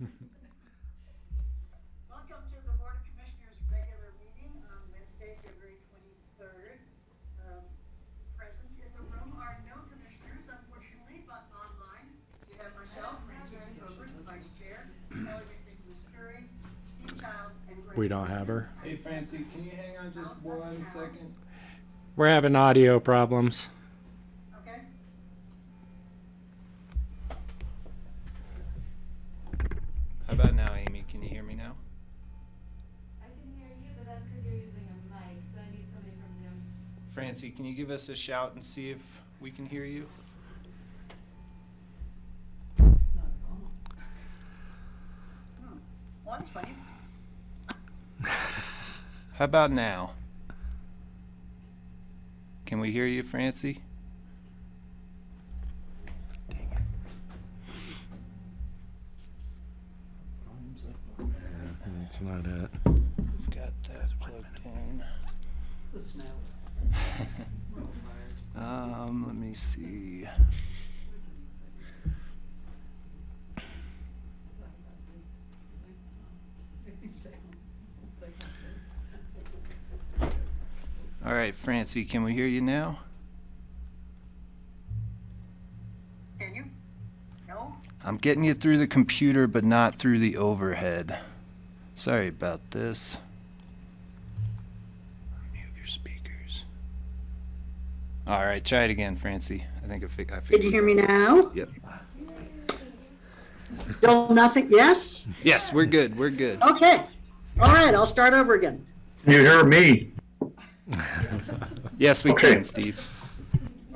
Welcome to the Board of Commissioners regular meeting on Wednesday, February 23rd. Present in the room are no commissioners, unfortunately, but online. You have myself, Francie Herbert, the Vice Chair, Kelly McNicholas-Curry, Steve Child, and Greg. We don't have her. Hey Francie, can you hang on just 1 second? We're having audio problems. Okay. How about now, Amy? Can you hear me now? I can hear you, but that's because you're using a mic, so I need somebody from Zoom. Francie, can you give us a shout and see if we can hear you? Well, that's funny. How about now? Can we hear you, Francie? That's not it. We've got that plugged in. The snow. We're all tired. Let me see. All right, Francie, can we hear you now? Can you? No? I'm getting you through the computer, but not through the overhead. Sorry about this. Mute your speakers. All right, try it again, Francie. I think I figured. Can you hear me now? Yep. Still nothing? Yes? Yes, we're good. We're good. Okay. All right, I'll start over again. You hear me? Yes, we Okay. can, Steve.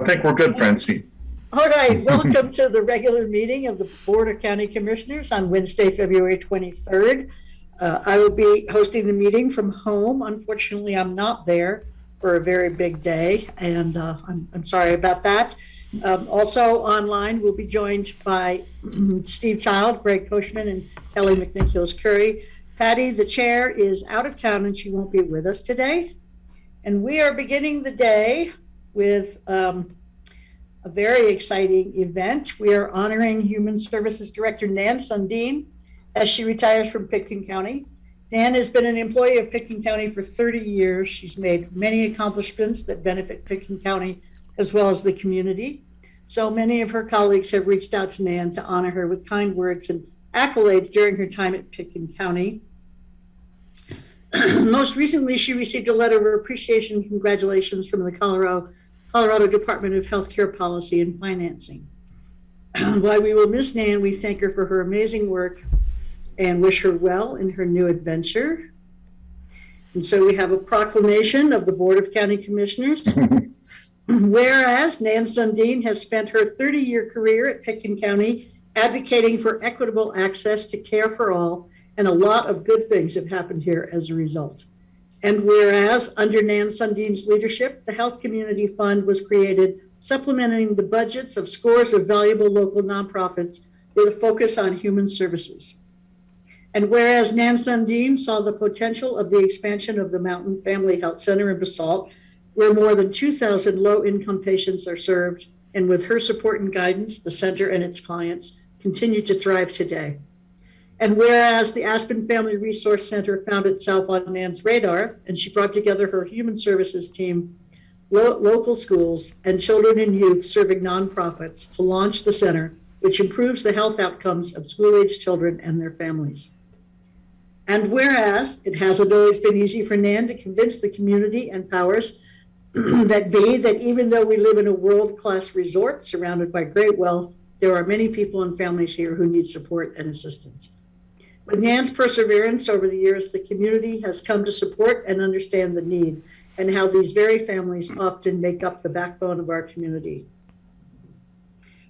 I think we're good, Francie. All right, welcome to the regular meeting of the Board of County Commissioners on Wednesday, February 23rd. I will be hosting the meeting from home. Unfortunately, I'm not there for a very big day, and I'm sorry about that. Also online, we'll be joined by Steve Child, Greg Koshman, and Kelly McNicholas-Curry. Patty, the chair, is out of town and she won't be with us today. And we are beginning the day with a very exciting event. We are honoring Human Services Director Nan Sundin as she retires from Pitkin County. Nan has been an employee of Pitkin County for 30 years. She's made many accomplishments that benefit Pitkin County as well as the community. So many of her colleagues have reached out to Nan to honor her with kind words and accolades during her time at Pitkin County. Most recently, she received a letter of appreciation and congratulations from the Colorado Department of Healthcare Policy and Financing. While we will miss Nan, we thank her for her amazing work and wish her well in her new adventure. And so we have a proclamation of the Board of County Commissioners. Whereas Nan Sundin has spent her 30-year career at Pitkin County advocating for equitable access to care for all, and a lot of good things have happened here as a result. And whereas under Nan Sundin's leadership, the Health Community Fund was created, supplementing the budgets of scores of valuable local nonprofits with a focus on human services. And whereas Nan Sundin saw the potential of the expansion of the Mountain Family Health Center in Basalt, where more than 2,000 low-income patients are served, and with her support and guidance, the center and its clients continue to thrive today. And whereas the Aspen Family Resource Center found itself on Nan's radar, and she brought together her human services team, local schools, and children and youth serving nonprofits to launch the center, which improves the health outcomes of school-age children and their families. And whereas it hasn't always been easy for Nan to convince the community and powers that be that even though we live in a world-class resort surrounded by great wealth, there are many people and families here who need support and assistance. With Nan's perseverance over the years, the community has come to support and understand the need and how these very families often make up the backbone of our community.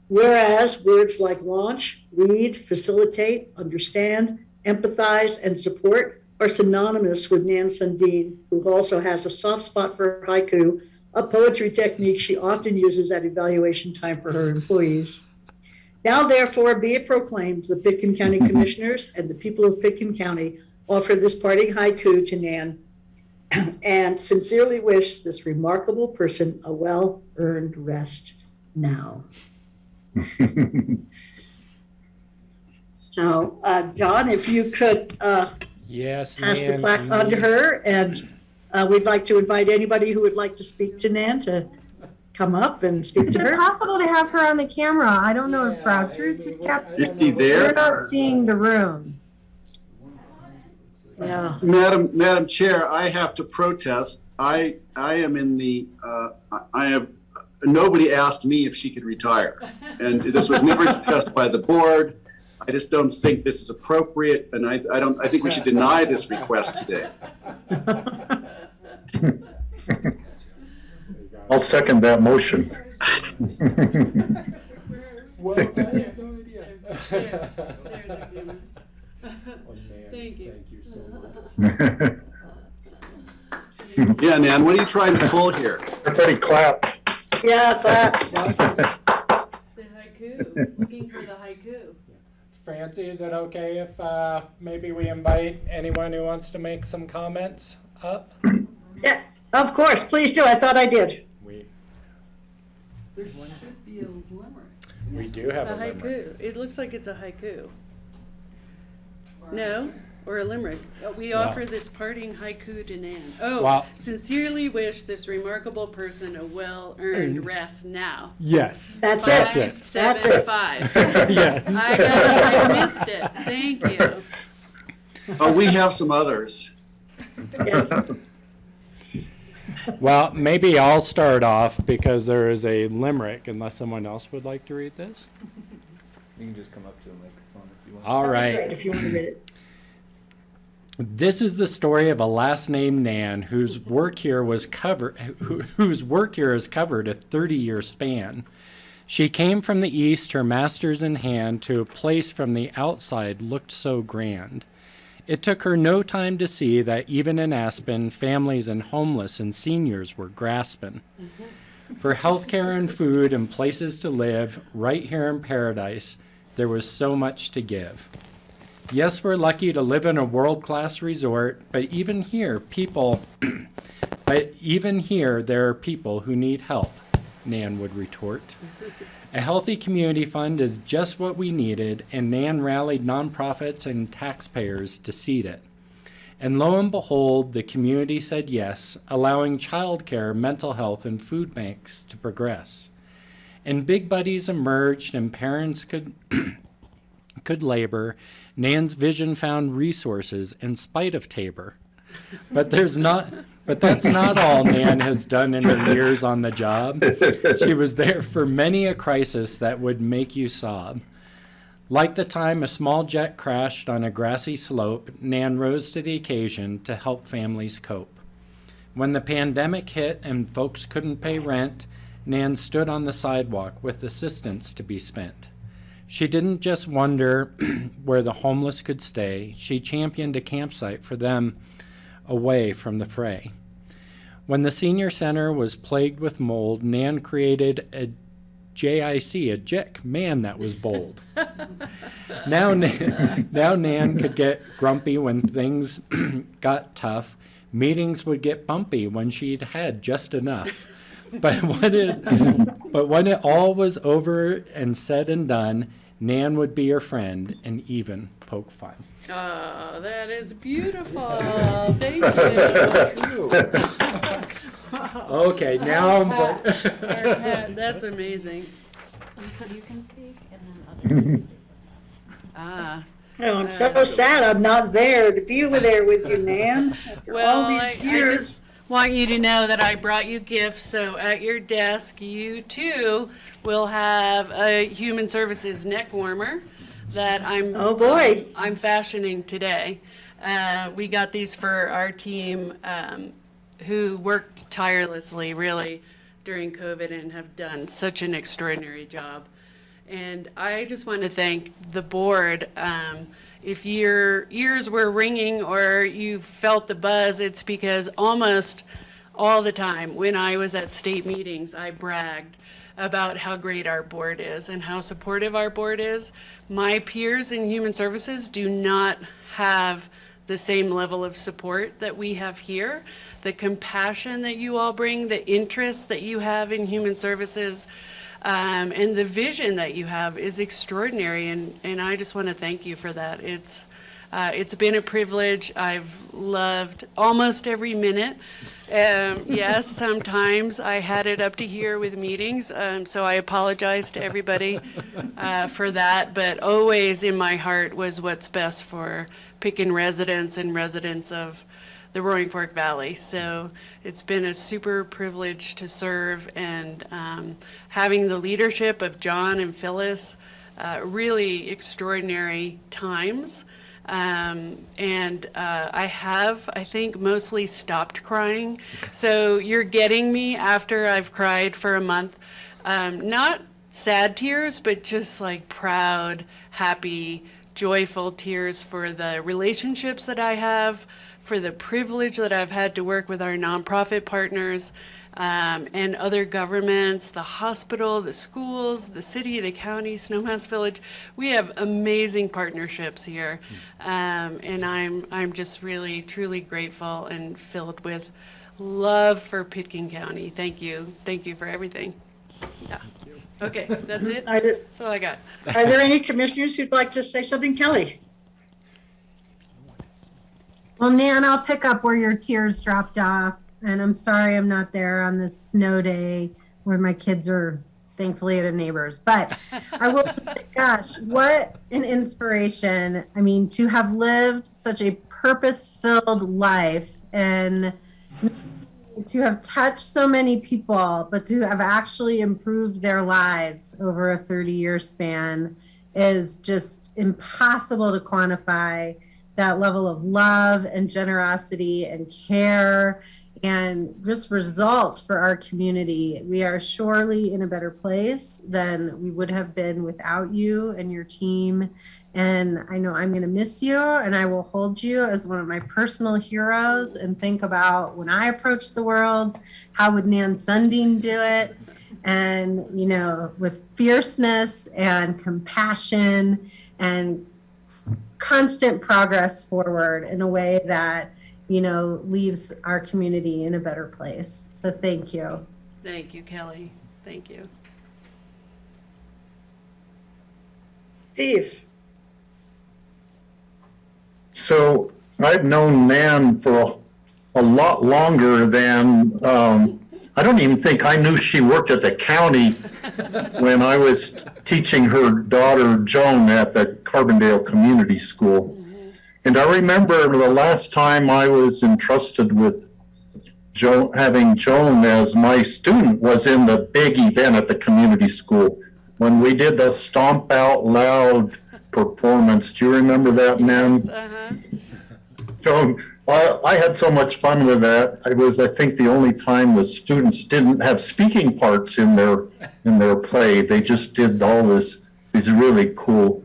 Whereas words like launch, lead, facilitate, understand, empathize, and support are synonymous with Nan Sundin, who also has a soft spot for haiku, a poetry technique she often uses at evaluation time for her employees. Now, therefore, be it proclaimed, the Pitkin County Commissioners and the people of Pitkin County offer this parting haiku to Nan and sincerely wish this remarkable person a well-earned rest now. So, John, if you could Yes, pass the Nan, plaque can on to you- her, and we'd like to invite anybody who would like to speak to Nan to come up and speak Is to it her. possible to have her on the camera? I don't know if Yeah, Grassroots Amy, is what- kept. I don't Is she know. there? We're not seeing the room. Yeah. Madam Chair, I have to protest. I am in the, nobody asked me if she could retire. And this was never discussed by the board. I just don't think this is appropriate, and I think we should deny this request today. I'll second that motion. Well, I have no idea. Thank you. Thank you so much. Yeah, Nan, what are you trying to pull here? Everybody clap. Yeah, clap. The haiku, looking for the haiku. Francie, is it okay if maybe we invite anyone who wants to make some comments up? Yeah, of course, please do. I thought I did. There should be a limerick. We do have A a limerick. haiku. It looks like it's a haiku. Or- No? Or a limerick. We No. offer this parting haiku to Nan. Oh, Well- sincerely wish this remarkable person a well-earned rest now. Yes. That's That's it. it. 575. Yes. I missed it. Thank you. Oh, we have some others. Yes. Well, maybe I'll start off because there is a limerick, unless someone else would like to read this. You can just come up to the microphone if you want. All Great, right. if you want to read it. This is the story of a lass named Nan whose work here is covered a 30-year span. She came from the east, her master's in hand, to a place from the outside looked so grand. It took her no time to see that even in Aspen, families and homeless and seniors were grasping. For healthcare and food and places to live, right here in paradise, there was so much to give. Yes, we're lucky to live in a world-class resort, but even here, there are people who need help, Nan would retort. A healthy community fund is just what we needed, and Nan rallied nonprofits and taxpayers to seed it. And lo and behold, the community said yes, allowing childcare, mental health, and food banks to progress. And big buddies emerged, and parents could labor. Nan's vision found resources in spite of Tabor. But that's not all Nan has done in her years on the job. She was there for many a crisis that would make you sob. Like the time a small jet crashed on a grassy slope, Nan rose to the occasion to help families cope. When the pandemic hit and folks couldn't pay rent, Nan stood on the sidewalk with assistance to be spent. She didn't just wonder where the homeless could stay. She championed a campsite for them away from the fray. When the senior center was plagued with mold, Nan created a JIC, a JIC. Man, that was bold. Now Nan could get grumpy when things got tough. Meetings would get bumpy when she'd had just enough. But when it all was over and said and done, Nan would be her friend and even poke fun. Oh, that is beautiful. Thank you. Okay, now I'm. That's amazing. You can speak and then others can speak. Ah. Oh, I'm so sad I'm not there to be there with you, Nan. After Well, all I these years. just want you to know that I brought you gifts, so at your desk, you too will have a Human Services neck warmer that Oh, boy. I'm fashioning today. We got these for our team who worked tirelessly, really, during COVID and have done such an extraordinary job. And I just want to thank the board. If your ears were ringing or you felt the buzz, it's because almost all the time when I was at state meetings, I bragged about how great our board is and how supportive our board is. My peers in Human Services do not have the same level of support that we have here. The compassion that you all bring, the interest that you have in Human Services, And the vision that you have is extraordinary, and I just want to thank you for that. It's been a privilege. I've loved almost every minute. Yes, sometimes I had it up to here with meetings, so I apologize to everybody for that, but always in my heart was what's best for Picken residents and residents of the Roaring Fork Valley. So it's been a super privilege to serve, and having the leadership of John and Phyllis, really extraordinary times. I have, I think, mostly stopped crying. So you're getting me after I've cried for a month. Not sad tears, but just like proud, happy, joyful tears for the relationships that I have, for the privilege that I've had to work with our nonprofit partners, and other governments, the hospital, the schools, the city, the county, Snowmass Village. We have amazing partnerships here. And I'm just really, truly grateful and filled with love for Pitkin County. Thank you. Thank you for everything. Yeah. Okay, that's it. That's all I got. Are there any commissioners who'd like to say something? Kelly? Well, Nan, I'll pick up where your tears dropped off. And I'm sorry I'm not there on this snow day where my kids are thankfully at a neighbor's. But I will say, gosh, what an inspiration. I mean, to have lived such a purpose-filled life and to have touched so many people, but to have actually improved their lives over a 30-year span is just impossible to quantify. That level of love and generosity and care and just results for our community. We are surely in a better place than we would have been without you and your team. And I know I'm going to miss you, and I will hold you as one of my personal heroes and think about when I approach the world, how would Nan Sundin do it? And, you know, with fierceness and compassion and constant progress forward in a way that, you know, leaves our community in a better place. So thank you. Thank you, Kelly. Thank you. Steve? So I've known Nan for a lot longer than, I don't even think I knew she worked at the county when I was teaching her daughter Joan at the Carbondale Community School. And I remember the last time I was entrusted with having Joan as my student was in the big event at the community school when we did the Stomp Out Loud performance. Do you remember that, Nan? Joan, I had so much fun with that. It was, I think, the only time the students didn't have speaking parts in their play. They just did all these really cool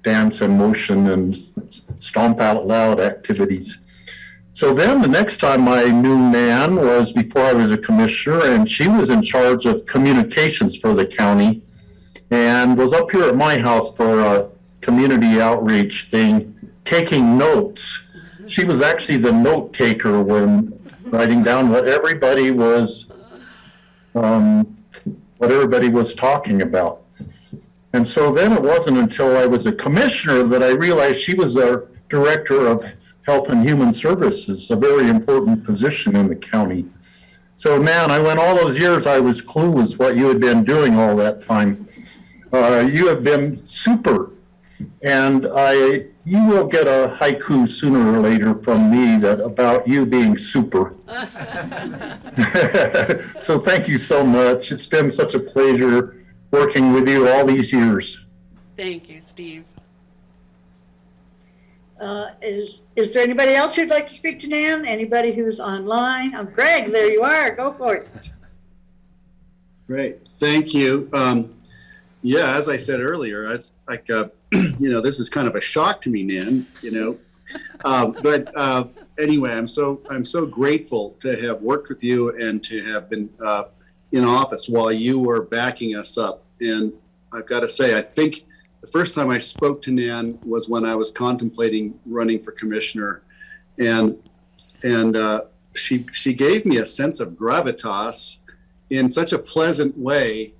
dance and motion and stomp out loud activities. So then the next time I knew Nan was before I was a commissioner, and she was in charge of communications for the county and was up here at my house for a community outreach thing, taking notes. She was actually the note taker when writing down what everybody was talking about. And so then it wasn't until I was a commissioner that I realized she was a director of Health and Human Services, a very important position in the county. So Nan, I went all those years, I was clueless what you had been doing all that time. You have been super. And you will get a haiku sooner or later from me about you being super. So thank you so much. It's been such a pleasure working with you all these years. Thank you, Steve. Is there anybody else who'd like to speak to Nan? Anybody who's online? Greg, there you are. Go for it. Great, thank you. Yeah, as I said earlier, it's like, this is kind of a shock to me, Nan, but anyway, I'm so grateful to have worked with you and to have been in office while you were backing us up. And I've got to say, I think the first time I spoke to Nan was when I was contemplating running for commissioner, and she gave me a sense of gravitas in such a pleasant way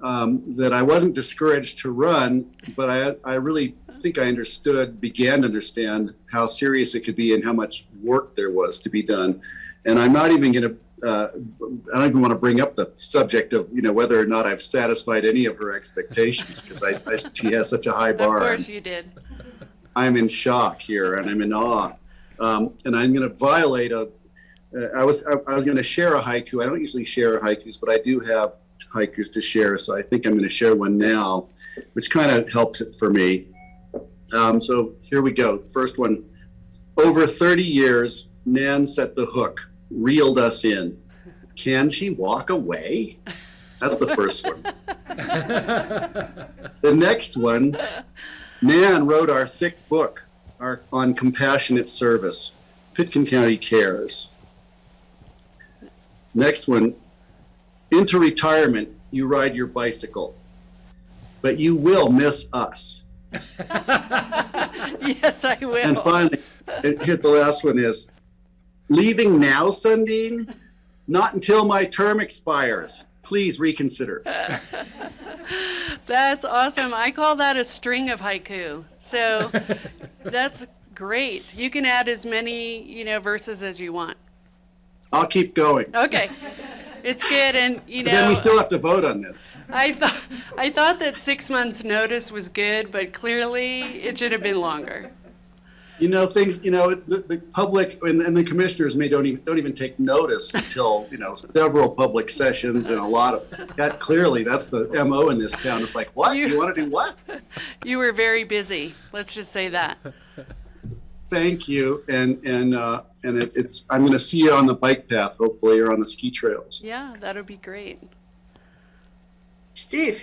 that I wasn't discouraged to run, but I really think I began to understand how serious it could be and how much work there was to be done. And I'm not even going to, I don't even want to bring up the subject of, whether or not I've satisfied any of her expectations, because she has such a high bar. Of course you did. I'm in shock here and I'm in awe. And I'm going to violate I was going to share a haiku. I don't usually share haikus, but I do have haikus to share. So I think I'm going to share one now, which kind of helps it for me. So here we go. First one. Over 30 years, Nan set the hook, reeled us in. Can she walk away? That's the first one. The next one, Nan wrote our thick book on compassionate service, Pitkin County Cares. Next one, into retirement, you ride your bicycle, but you will miss us. Yes, I will. And finally, the last one is, leaving now, Sundin? Not until my term expires. Please reconsider. That's awesome. I call that a string of haiku. So that's great. You can add as many, verses as you want. I'll keep going. Okay. It's good. And, But then we still have to vote on this. I thought that 6 months notice was good, but clearly it should have been longer. Things, the public and the commissioners don't even take notice until, several public sessions and a lot of, that's the MO in this town. It's like, what? You want to do what? You were very busy. Let's just say that. Thank you. And I'm going to see you on the bike path, hopefully, or on the ski trails. Yeah, that'll be great. Steve?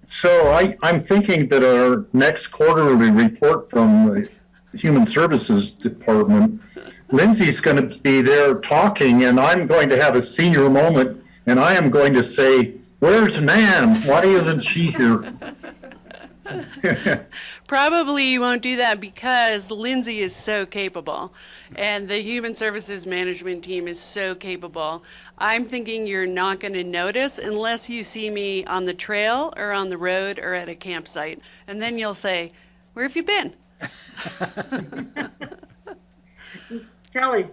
So I'm thinking that our next quarterly report from the Human Services Department, Lindsay's going to be there talking, and I'm going to have a senior moment, and I am going to say, where's Nan? Why isn't she here? Probably you won't do that because Lindsay is so capable and the Human Services Management team is so capable. I'm thinking you're not going to notice unless you see me on the trail or on the road or at a campsite. And then you'll say, where have you been? Kelly?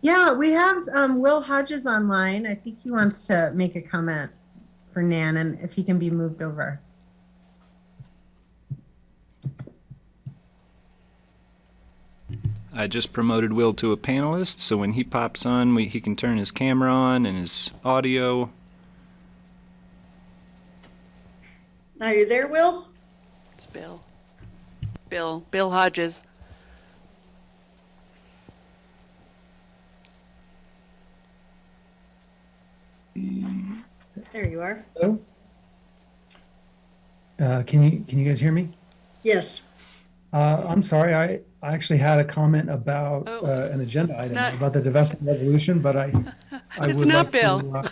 Yeah, we have Will Hodges online. I think he wants to make a comment for Nan, and if he can be moved over. I just promoted Will to a panelist, so when he pops on, he can turn his camera on and his audio. Are you there, Will? It's Bill Hodges. There you are. Hello? Can you guys hear me? Yes. I'm sorry, I actually had a comment about an agenda item not- about the divestment resolution, but I It's would not like Bill. to,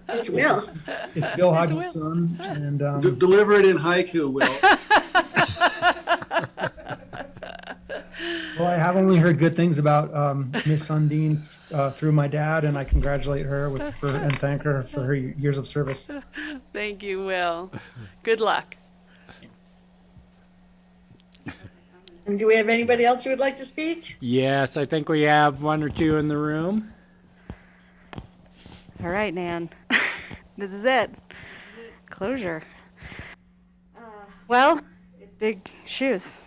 It's Will. it's Bill Hodges' son, and Deliver it in haiku, Will. well, I have only heard good things about Miss Sundin through my dad, and I congratulate her and thank her for her years of service. Thank you, Will. Good luck. And do we have anybody else who would like to speak? Yes, I think we have one or two in the room. All right, Nan. This is it. Closure. Well, it's big shoes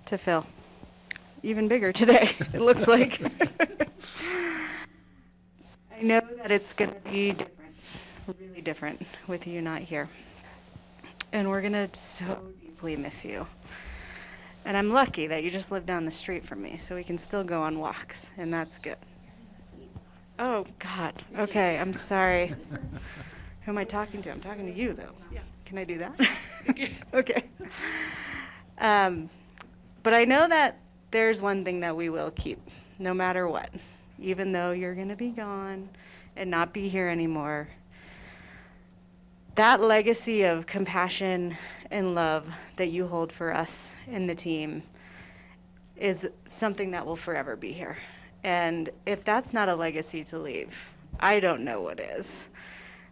to fill. Even bigger today, it looks like. I know that it's going to be different, really different, with you not here. And we're going to so deeply miss you. And I'm lucky that you just live down the street from me, so we can still go on walks, and that's good. Oh, God. Okay, I'm sorry. Who am I talking to? I'm talking to you, though. Yeah. Can I do that? Okay. But I know that there's one thing that we will keep, no matter what. Even though you're going to be gone and not be here anymore, that legacy of compassion and love that you hold for us and the team is something that will forever be here. And if that's not a legacy to leave, I don't know what is.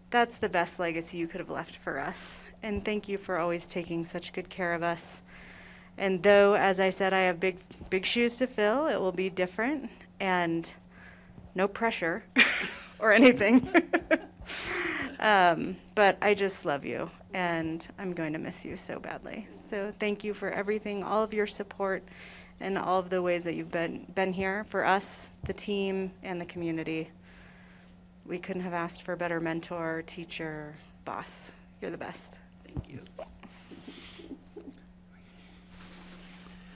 that's the best legacy you could have left for us. And thank you for always taking such good care of us. And though, as I said, I have big shoes to fill, it will be different and no pressure or anything. But I just love you, and I'm going to miss you so badly. So thank you for everything, all of your support, and all of the ways that you've been here for us, the team, and the community. We couldn't have asked for a better mentor, teacher, boss. You're the best. Thank you.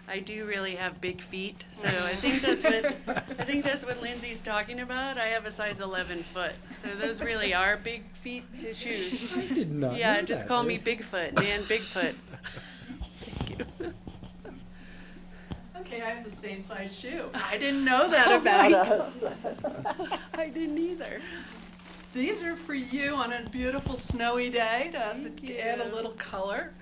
I do really have big feet, so I think that's what Lindsay's talking about. I have a size 11 foot, so those really are big feet to shoes. I did not Yeah, know just that. call me Bigfoot, man, Bigfoot. Thank you. Okay, I have the same size shoe. I didn't know that about us. I didn't either. These are for you on a beautiful snowy day to Thank add a you. little color.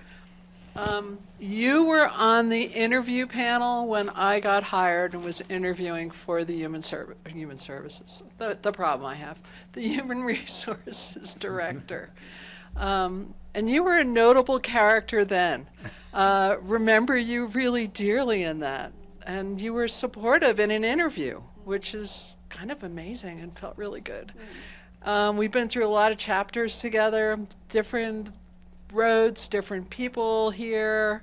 You were on the interview panel when I got hired and was interviewing for the human services. The problem I have, the human resources director. And you were a notable character then. Remember you really dearly in that. And you were supportive in an interview, which is kind of amazing and felt really good. We've been through a lot of chapters together, different roads, different people here,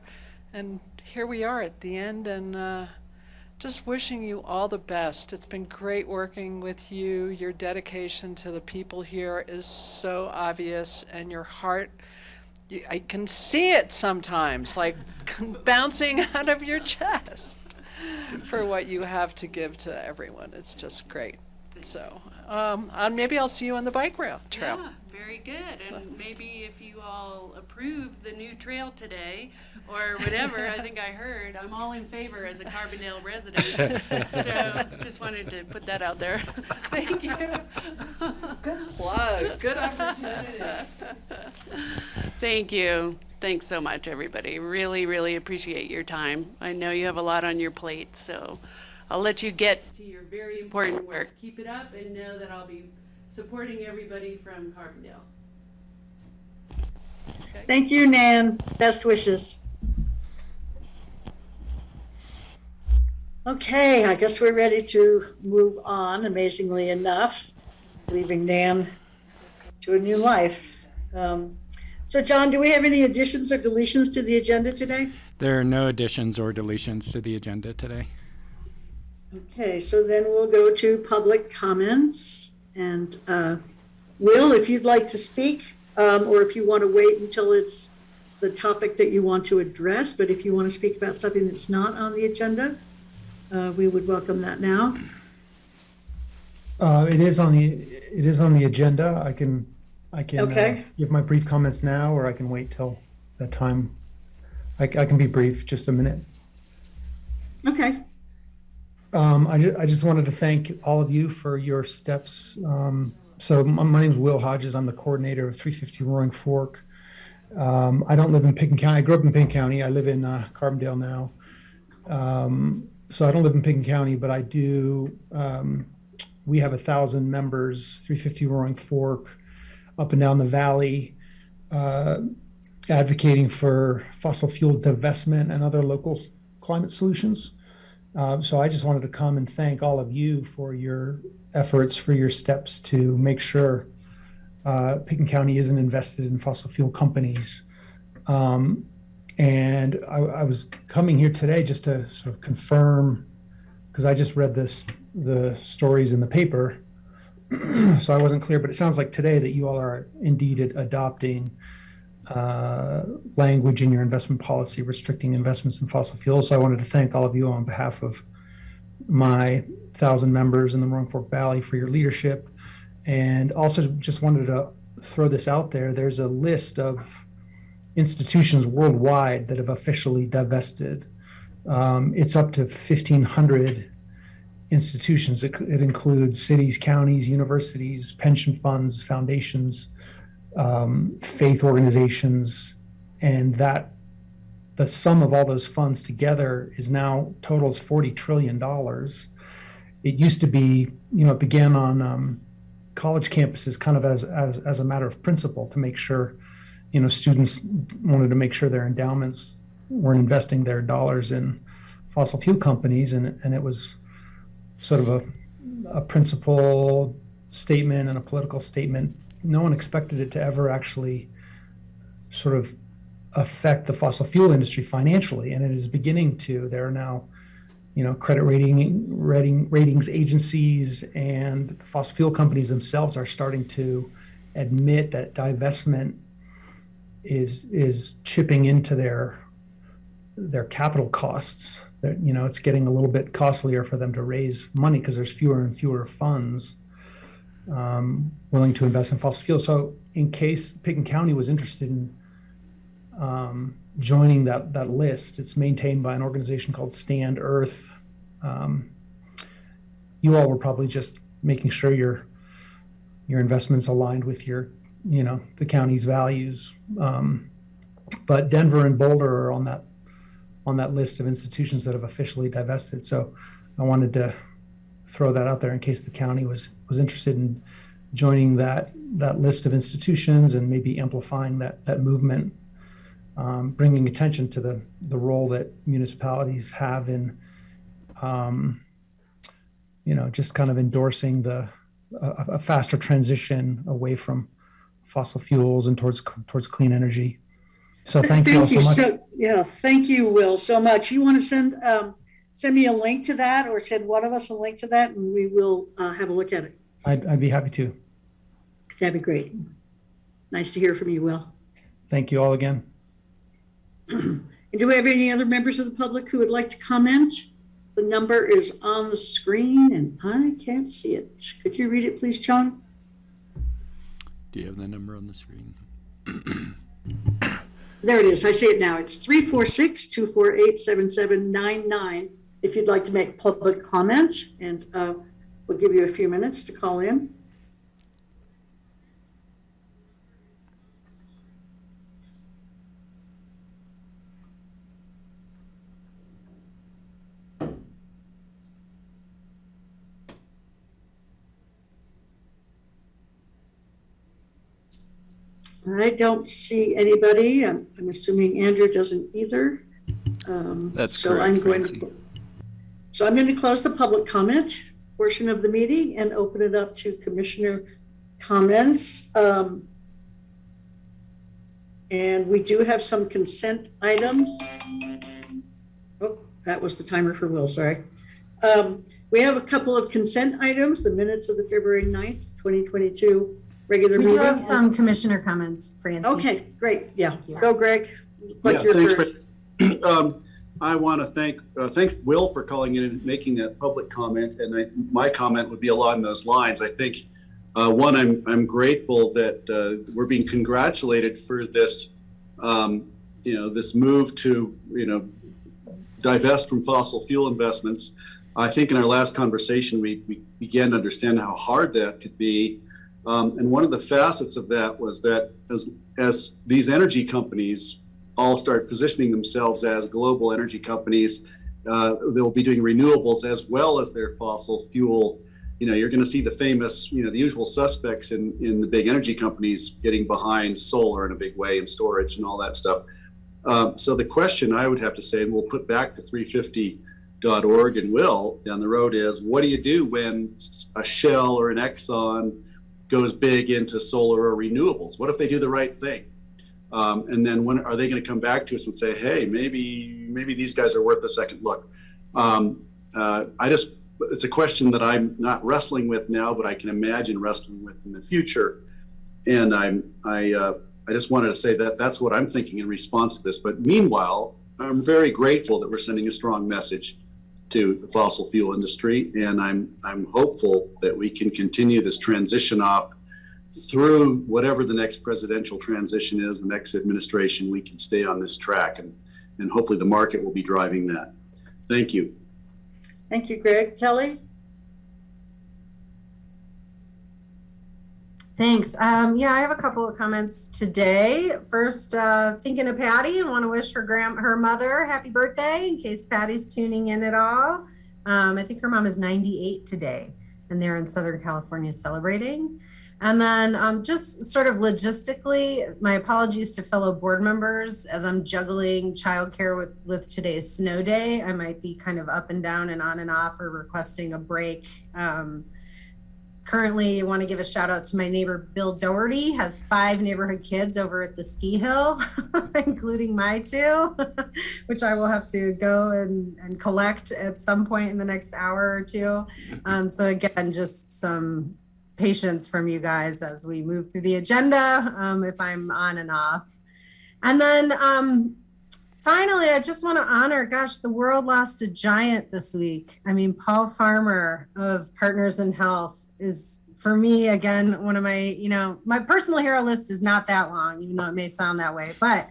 and here we are at the end, and just wishing you all the best. It's been great working with you. Your dedication to the people here is so obvious, and your heart, I can see it sometimes, like bouncing out of your chest for what you have to give to everyone. It's just great. So maybe I'll see you on the bike trail. Yeah, very good. And maybe if you all approve the new trail today or whatever, I think I heard, I'm all in favor as a Carbondale resident. So just wanted to put that out there. Thank you. Good plug. Good opportunity. Thank you. Thanks so much, everybody. Really, really appreciate your time. I know you have a lot on your plate, so I'll let you get to your very important work. Keep it up and know that I'll be supporting everybody from Carbondale. Okay. Thank you, Nan. Best wishes. Okay, I guess we're ready to move on, amazingly enough, leaving Nan to a new life. So John, do we have any additions or deletions to the agenda today? There are no additions or deletions to the agenda today. Okay, so then we'll go to public comments. And Will, if you'd like to speak, or if you want to wait until it's the topic that you want to address, but if you want to speak about something that's not on the agenda, we would welcome that now. It is on the agenda. I can Okay. give my brief comments now, or I can wait till that time. I can be brief, just a minute. Okay. I just wanted to thank all of you for your steps. So my name is Will Hodges. I'm the coordinator of 350 Roaring Fork. I don't live in Picken County. I grew up in Picken County. I live in Carbondale now. So I don't live in Picken County, but I do. We have 1,000 members, 350 Roaring Fork, up and down the valley, advocating for fossil fuel divestment and other local climate solutions. So I just wanted to come and thank all of you for your efforts, for your steps to make sure Picken County isn't invested in fossil fuel companies. And I was coming here today just to sort of confirm, because I just read the stories in the paper, so I wasn't clear, but it sounds like today that you all are indeed adopting language in your investment policy restricting investments in fossil fuels. So I wanted to thank all of you on behalf of my 1,000 members in the Roaring Fork Valley for your leadership. And also just wanted to throw this out there. There's a list of institutions worldwide that have officially divested. It's up to 1,500 institutions. It includes cities, counties, universities, pension funds, foundations, faith organizations, and that the sum of all those funds together is now totals $40 trillion. It used to be, it began on college campuses kind of as a matter of principle to make sure, students wanted to make sure their endowments weren't investing their dollars in fossil fuel companies. And it was sort of a principle statement and a political statement. No one expected it to ever actually sort of affect the fossil fuel industry financially. And it is beginning to. There are now, credit ratings agencies and the fossil fuel companies themselves are starting to admit that divestment is chipping into their capital costs. That it's getting a little bit costlier for them to raise money because there's fewer and fewer funds willing to invest in fossil fuels. So in case Pickens County was interested in joining that list, it's maintained by an organization called Stand Earth. You all were probably just making sure your investments aligned with the county's values. But Denver and Boulder are on that list of institutions that have officially divested. So I wanted to throw that out there in case the county was interested in joining that list of institutions and maybe amplifying that movement, bringing attention to the role that municipalities have in, just kind of endorsing a faster transition away from fossil fuels and towards clean energy. So thank you all so much. Thank you, Will, so much. You want to send me a link to that, or send one of us a link to that, and we will have a look at it. I'd be happy to. That'd be great. Nice to hear from you, Will. Thank you all again. And do we have any other members of the public who would like to comment? The number is on the screen and I can't see it. Could you read it, please, John? Do you have the number on the screen? There it is. I see it now. It's 346-248-7799 if you'd like to make public comment, and we'll give you a few minutes to call in. I don't see anybody. I'm assuming Andrew doesn't either. That's so correct, I'm going Francie. I'm going to close the public comment portion of the meeting and open it up to commissioner comments. And we do have some consent items. Oh, that was the timer for Will, sorry. We have a couple of consent items, the minutes of the February 9th, 2022 regular We meeting. do have some commissioner comments, Francie. Okay, great. Yeah, Thank you. go Greg. Like you're thanks, first. I want to thank Will for calling in and making that public comment. And my comment would be along those lines. I think, one, I'm grateful that we're being congratulated for this, this move to, divest from fossil fuel investments. I think in our last conversation, we began to understand how hard that could be. And one of the facets of that was that as these energy companies all start positioning themselves as global energy companies, they'll be doing renewables as well as their fossil fuel. You're going to see the famous, the usual suspects in the big energy companies getting behind solar in a big way and storage and all that stuff. So the question I would have to say, and we'll put back to 350.org and Will down the road, is what do you do when a Shell or an Exxon goes big into solar or renewables? What if they do the right thing? And then when are they going to come back to us and say, hey, maybe these guys are worth a second look? It's a question that I'm not wrestling with now, but I can imagine wrestling with in the future. And I just wanted to say that that's what I'm thinking in response to this. But meanwhile, I'm very grateful that we're sending a strong message to the fossil fuel industry, and I'm hopeful that we can continue this transition off through whatever the next presidential transition is, the next administration. We can stay on this track, and hopefully the market will be driving that. Thank you. Thank you, Greg. Kelly? Thanks. I have a couple of comments today. First, thinking of Patty, and want to wish her mother happy birthday in case Patty's tuning in at all. I think her mom is 98 today, and they're in Southern California celebrating. And then just sort of logistically, my apologies to fellow board members as I'm juggling childcare with today's snow day. I might be kind of up and down and on and off or requesting a break. Currently, I want to give a shout out to my neighbor, Bill Doherty, has 5 neighborhood kids over at the ski hill, including my 2, which I will have to go and collect at some point in the next hour or 2. So again, just some patience from you guys as we move through the agenda, if I'm on and off. And then finally, I just want to honor, gosh, the world lost a giant this week. I mean, Paul Farmer of Partners in Health is, for me, again, one of my, my personal hero list is not that long, even though it may sound that way, but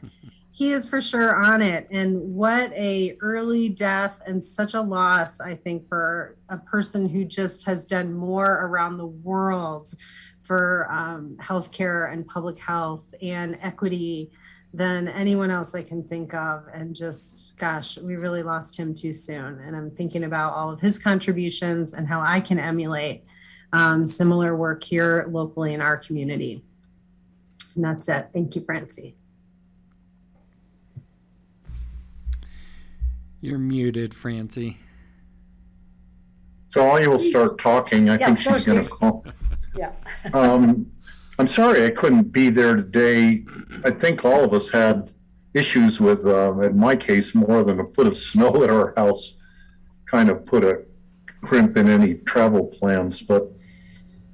he is for sure on it. And what a early death and such a loss, I think, for a person who just has done more around the world for healthcare and public health and equity than anyone else I can think of. And just, gosh, we really lost him too soon. And I'm thinking about all of his contributions and how I can emulate similar work here locally in our community. And that's it. Thank you, Francie. You're muted, Francie. So I will start talking. I think she's going to call. Yeah. I'm sorry I couldn't be there today. I think all of us had issues with, in my case, more than a foot of snow at our house kind of put a crimp in any travel plans. But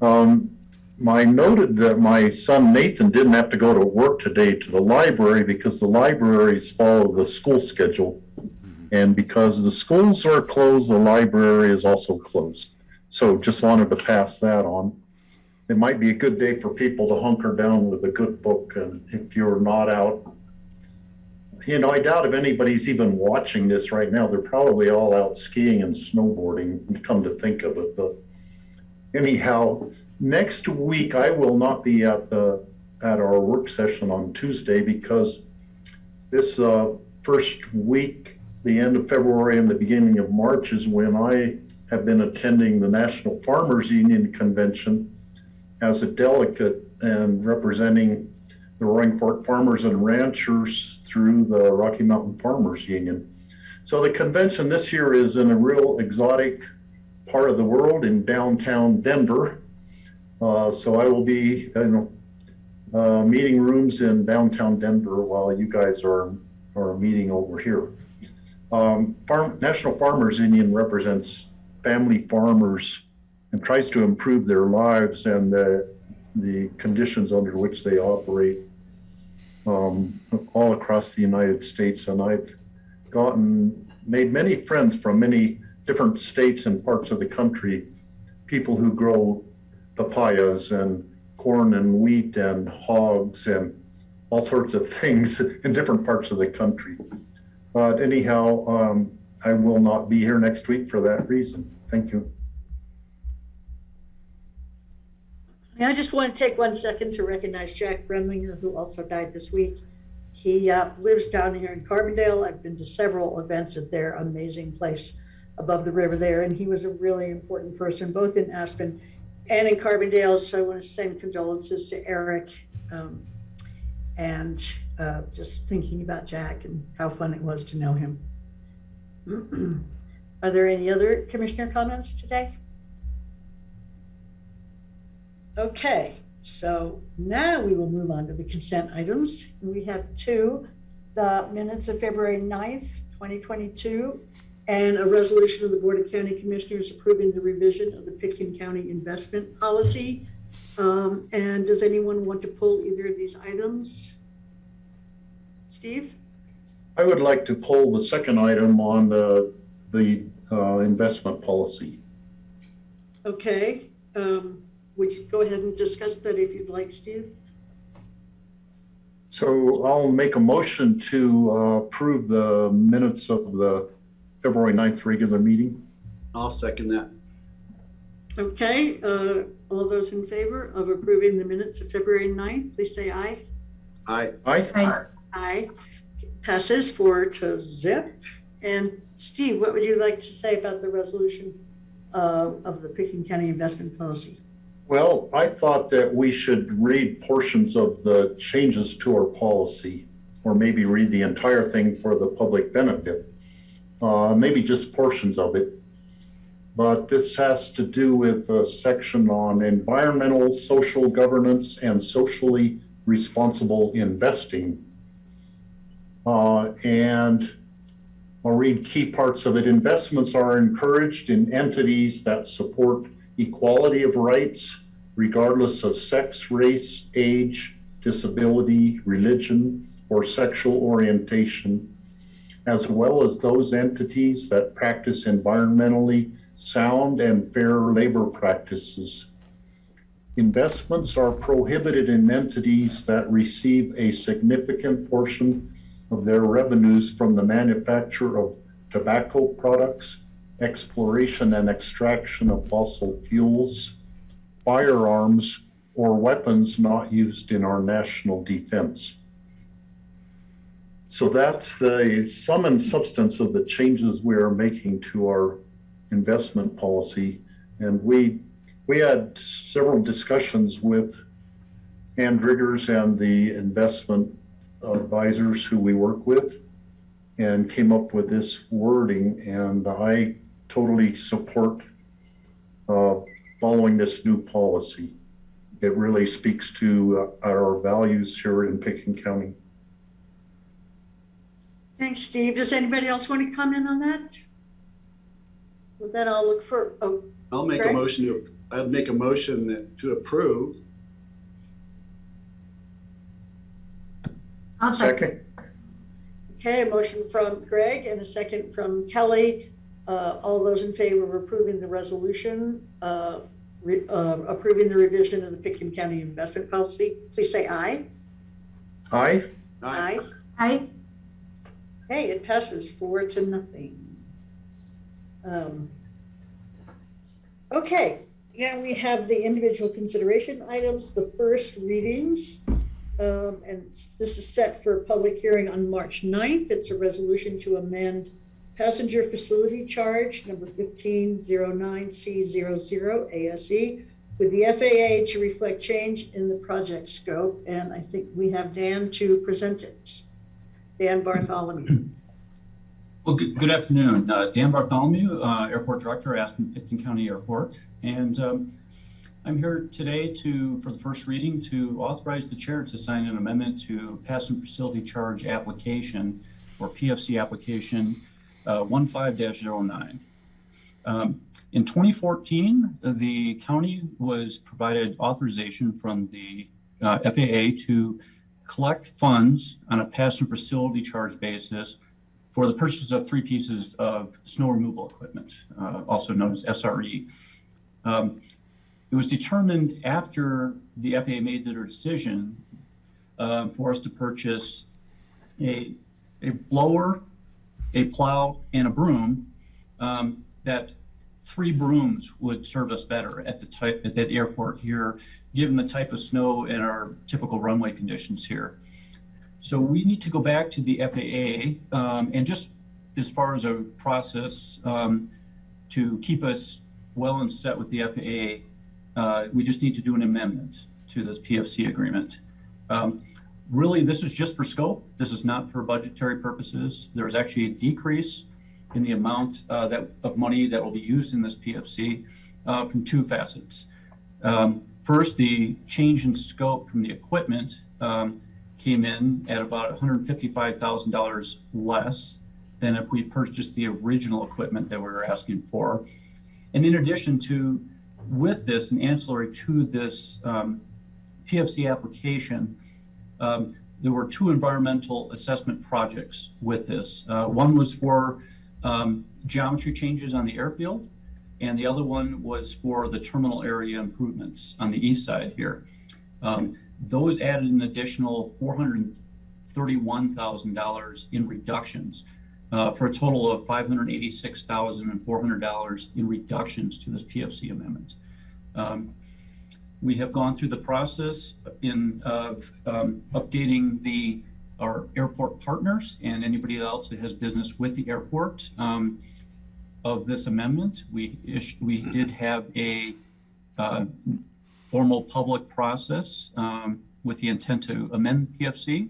I noted that my son Nathan didn't have to go to work today to the library because the libraries follow the school schedule. And because the schools are closed, the library is also closed. So just wanted to pass that on. It might be a good day for people to hunker down with a good book. And if you're not out, I doubt if anybody's even watching this right now. They're probably all out skiing and snowboarding, come to think of it. But anyhow, next week I will not be at our work session on Tuesday because this first week, the end of February and the beginning of March, is when I have been attending the National Farmers Union Convention as a delegate and representing the Roaring Fork farmers and ranchers through the Rocky Mountain Farmers Union. So the convention this year is in a real exotic part of the world in downtown Denver. So I will be in meeting rooms in downtown Denver while you guys are meeting over here. National Farmers Union represents family farmers and tries to improve their lives and the conditions under which they operate all across the United States. And I've made many friends from many different states and parts of the country, people who grow papayas and corn and wheat and hogs and all sorts of things in different parts of the country. But anyhow, I will not be here next week for that reason. Thank you. I just want to take 1 second to recognize Jack Bremlinger, who also died this week. He lives down here in Carbondale. I've been to several events at their amazing place above the river there, and he was a really important person, both in Aspen and in Carbondale. So I want to send condolences to Eric, and just thinking about Jack and how fun it was to know him. Are there any other commissioner comments today? Okay, so now we will move on to the consent items. We have 2, the minutes of February 9th, 2022, and a resolution of the Board of County Commissioners approving the revision of the Pitkin County investment policy. And does anyone want to pull either of these items? Steve? I would like to pull the second item on the investment policy. Okay. Would you go ahead and discuss that if you'd like, Steve? So I'll make a motion to approve the minutes of the February 9th regular meeting. I'll second that. Okay, all those in favor of approving the minutes of February 9th, please say aye. Aye. Aye. Aye. Passes 4-0. And Steve, what would you like to say about the resolution of the Pitkin County investment policy? Well, I thought that we should read portions of the changes to our policy, or maybe read the entire thing for the public benefit. Maybe just portions of it. But this has to do with a section on environmental, social governance, and socially responsible investing. And I'll read key parts of it. Investments are encouraged in entities that support equality of rights, regardless of sex, race, age, disability, religion, or sexual orientation, as well as those entities that practice environmentally sound and fair labor practices. Investments are prohibited in entities that receive a significant portion of their revenues from the manufacture of tobacco products, exploration and extraction of fossil fuels, firearms, or weapons not used in our national defense. So that's the sum and substance of the changes we are making to our investment policy. And we had several discussions with Ann Driggers and the investment advisors who we work with, and came up with this wording, and I totally support following this new policy. It really speaks to our values here in Pickens County. Thanks, Steve. Does anybody else want to comment on that? Well, then I'll look for, I'll make Greg? I'd make a motion to approve. I'll second. Okay, a motion from Greg and a second from Kelly. All those in favor of approving the resolution, approving the revision of the Pickens County investment policy, please say aye. Aye. Aye. Aye. Hey, it passes 4-0. Okay, yeah, we have the individual consideration items, the first readings. And this is set for public hearing on March 9th. It's a resolution to amend passenger facility charge number 1509C00 ASE with the FAA to reflect change in the project scope. And I think we have Dan to present it. Dan Bartholomew. Well, good afternoon. Dan Bartholomew, Airport Director, Aspen-Pickton County Airport. And I'm here today for the first reading to authorize the chair to sign an amendment to passenger facility charge application, or PFC application 15-09. In 2014, the county was provided authorization from the FAA to collect funds on a passenger facility charge basis for the purchase of 3 pieces of snow removal equipment, also known as SRE. It was determined after the FAA made their decision for us to purchase a blower, a plow, and a broom, that 3 brooms would serve us better at the airport here, given the type of snow and our typical runway conditions here. So we need to go back to the FAA, and just as far as a process to keep us well and set with the FAA, we just need to do an amendment to this PFC agreement. Really, this is just for scope. This is not for budgetary purposes. There is actually a decrease in the amount of money that will be used in this PFC from 2 facets. First, the change in scope from the equipment came in at about $155,000 less than if we purchased the original equipment that we were asking for. And in addition to, with this, and ancillary to this PFC application, there were 2 environmental assessment projects with this. One was for geometry changes on the airfield, and the other one was for the terminal area improvements on the east side here. Those added an additional $431,000 in reductions, for a total of $586,400 in reductions to this PFC amendment. We have gone through the process of updating our airport partners and anybody else that has business with the airport of this amendment. We did have a formal public process with the intent to amend PFC.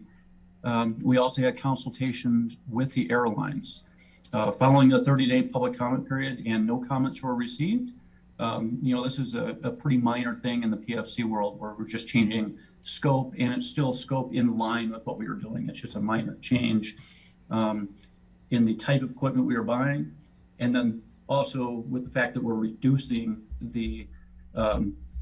We also had consultations with the airlines. Following a 30-day public comment period and no comments were received, this is a pretty minor thing in the PFC world where we're just changing scope, and it's still scope in line with what we were doing. It's just a minor change in the type of equipment we were buying. And then also with the fact that we're reducing the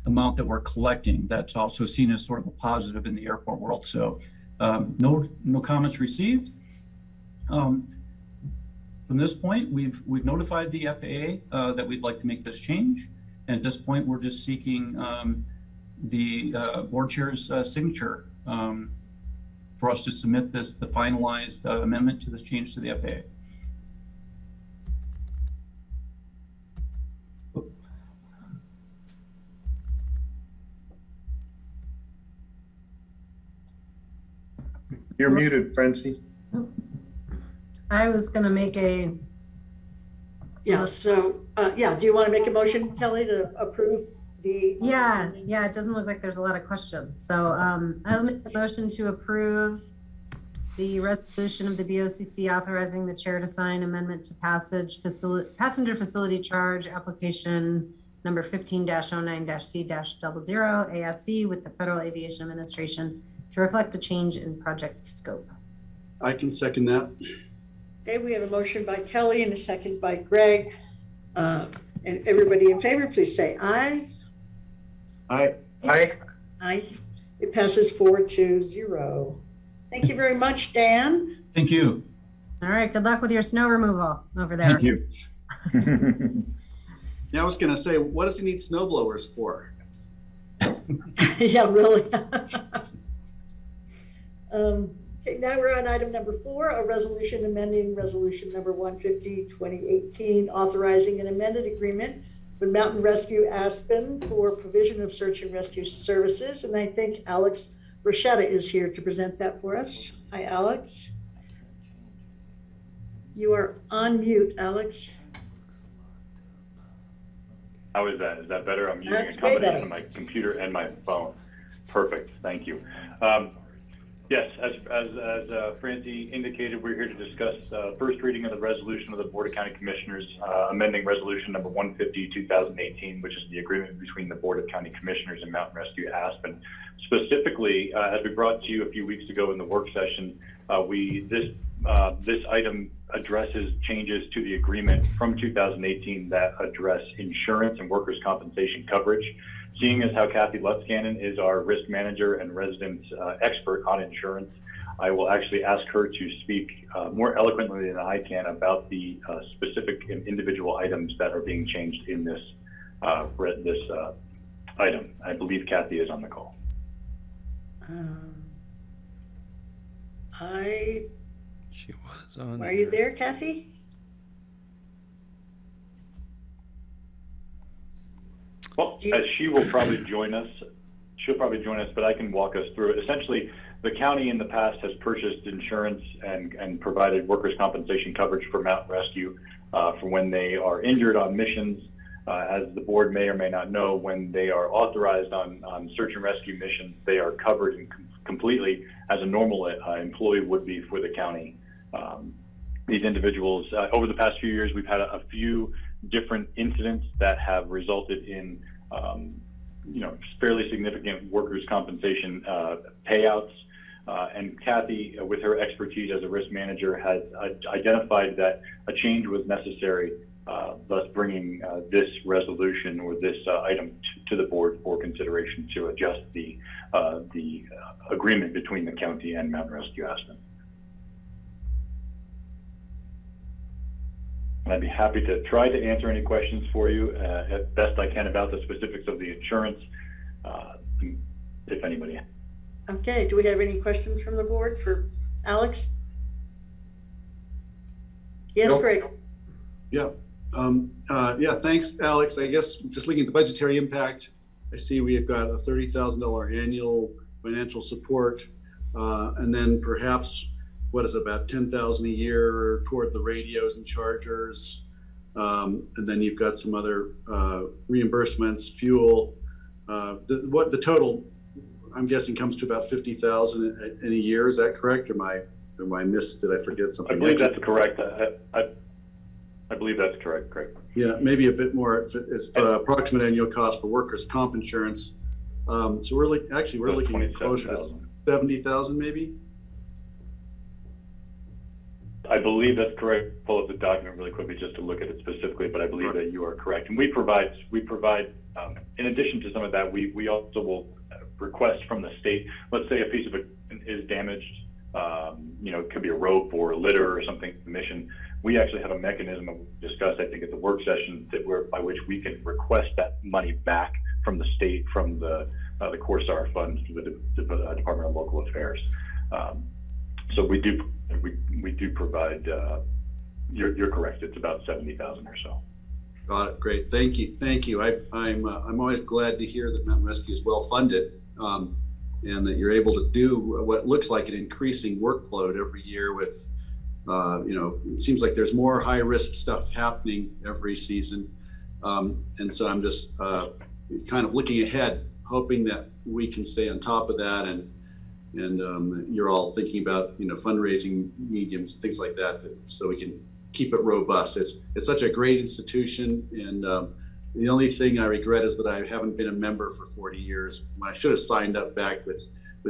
amount that we're collecting, that's also seen as sort of a positive in the airport world. So no comments received. From this point, we've notified the FAA that we'd like to make this change. And at this point, we're just seeking the board chair's signature for us to submit the finalized amendment to this change to the FAA. You're muted, Francie. I was going to make a, Yeah, so, do you want to make a motion, Kelly, to approve the? yeah, it doesn't look like there's a lot of questions. So I'll make a motion to approve the resolution of the BOCC authorizing the chair to sign amendment to passenger facility charge application number 15-09-C-00 ASC with the Federal Aviation Administration to reflect a change in project scope. I can second that. Okay, we have a motion by Kelly and a second by Greg. And everybody in favor, please say aye. Aye. Aye. It passes 4-0. Thank you very much, Dan. Thank you. All right, good luck with your snow removal over there. Thank you. Yeah, I was going to say, what does he need snow blowers for? Yeah, really. Okay, now we're on item number 4, a resolution amending resolution number 150, 2018, authorizing an amended agreement with Mountain Rescue Aspen for provision of search and rescue services. And I think Alex Rochetta is here to present that for us. Hi, Alex. You are on mute, Alex. How is that? Is that better? I'm using That's a way combination better. of my computer and my phone. Perfect. Thank you. Yes, as Francie indicated, we're here to discuss first reading of the resolution of the Board of County Commissioners amending resolution number 150, 2018, which is the agreement between the Board of County Commissioners and Mountain Rescue Aspen. Specifically, as we brought to you a few weeks ago in the work session, this item addresses changes to the agreement from 2018 that address insurance and workers' compensation coverage. Seeing as how Kathy Lutzcannon is our risk manager and resident expert on insurance, I will actually ask her to speak more eloquently than I can about the specific and individual items that are being changed in this item. I believe Kathy is on the call. She was on. Are you there, Kathy? Well, as she will probably join us, but I can walk us through it. Essentially, the county in the past has purchased insurance and provided workers' compensation coverage for Mountain Rescue for when they are injured on missions. As the board may or may not know, when they are authorized on search and rescue missions, they are covered completely as a normal employee would be for the county. These individuals, over the past few years, we've had a few different incidents that have resulted in fairly significant workers' compensation payouts. And Kathy, with her expertise as a risk manager, has identified that a change was necessary, thus bringing this resolution or this item to the board for consideration to adjust the agreement between the county and Mountain Rescue Aspen. I'd be happy to try to answer any questions for you as best I can about the specifics of the insurance, if anybody. Okay, do we have any questions from the board for Alex? Yes, Nope. Greg. Yeah. Thanks, Alex. I guess just looking at the budgetary impact, I see we have got a $30,000 annual financial support, and then perhaps what is it, about $10,000 a year toward the radios and chargers, and then you've got some other reimbursements, fuel. What the total, I'm guessing, comes to about 50,000 in a year. Is that correct? Or am I missed? Did I forget something? I believe that's correct. I believe that's correct, Craig. Yeah, maybe a bit more. It's approximate annual cost for workers' comp insurance. So we're looking at closer to 70,000 maybe. I believe that's correct. Pull up the document really quickly just to look at it specifically, but I believe that you are correct. And we provide, in addition to some of that, we also will request from the state, let's say a piece of it is damaged, it could be a rope or a litter or something, emission. We actually have a mechanism discussed, I think, at the work session by which we can request that money back from the state, from the CoreStar funds, to the Department of Local Affairs. So we do provide. You're correct. It's about 70,000 or so. Got it. Great. Thank you. I'm always glad to hear that Mountain Rescue is well funded, and that you're able to do what looks like an increasing workload every year. With it seems like there's more high risk stuff happening every season, and so I'm just kind of looking ahead, hoping that we can stay on top of that, and you're all thinking about fundraising mediums, things like that, so we can keep it robust. It's such a great institution, and the only thing I regret is that I haven't been a member for 40 years. I should have signed up back with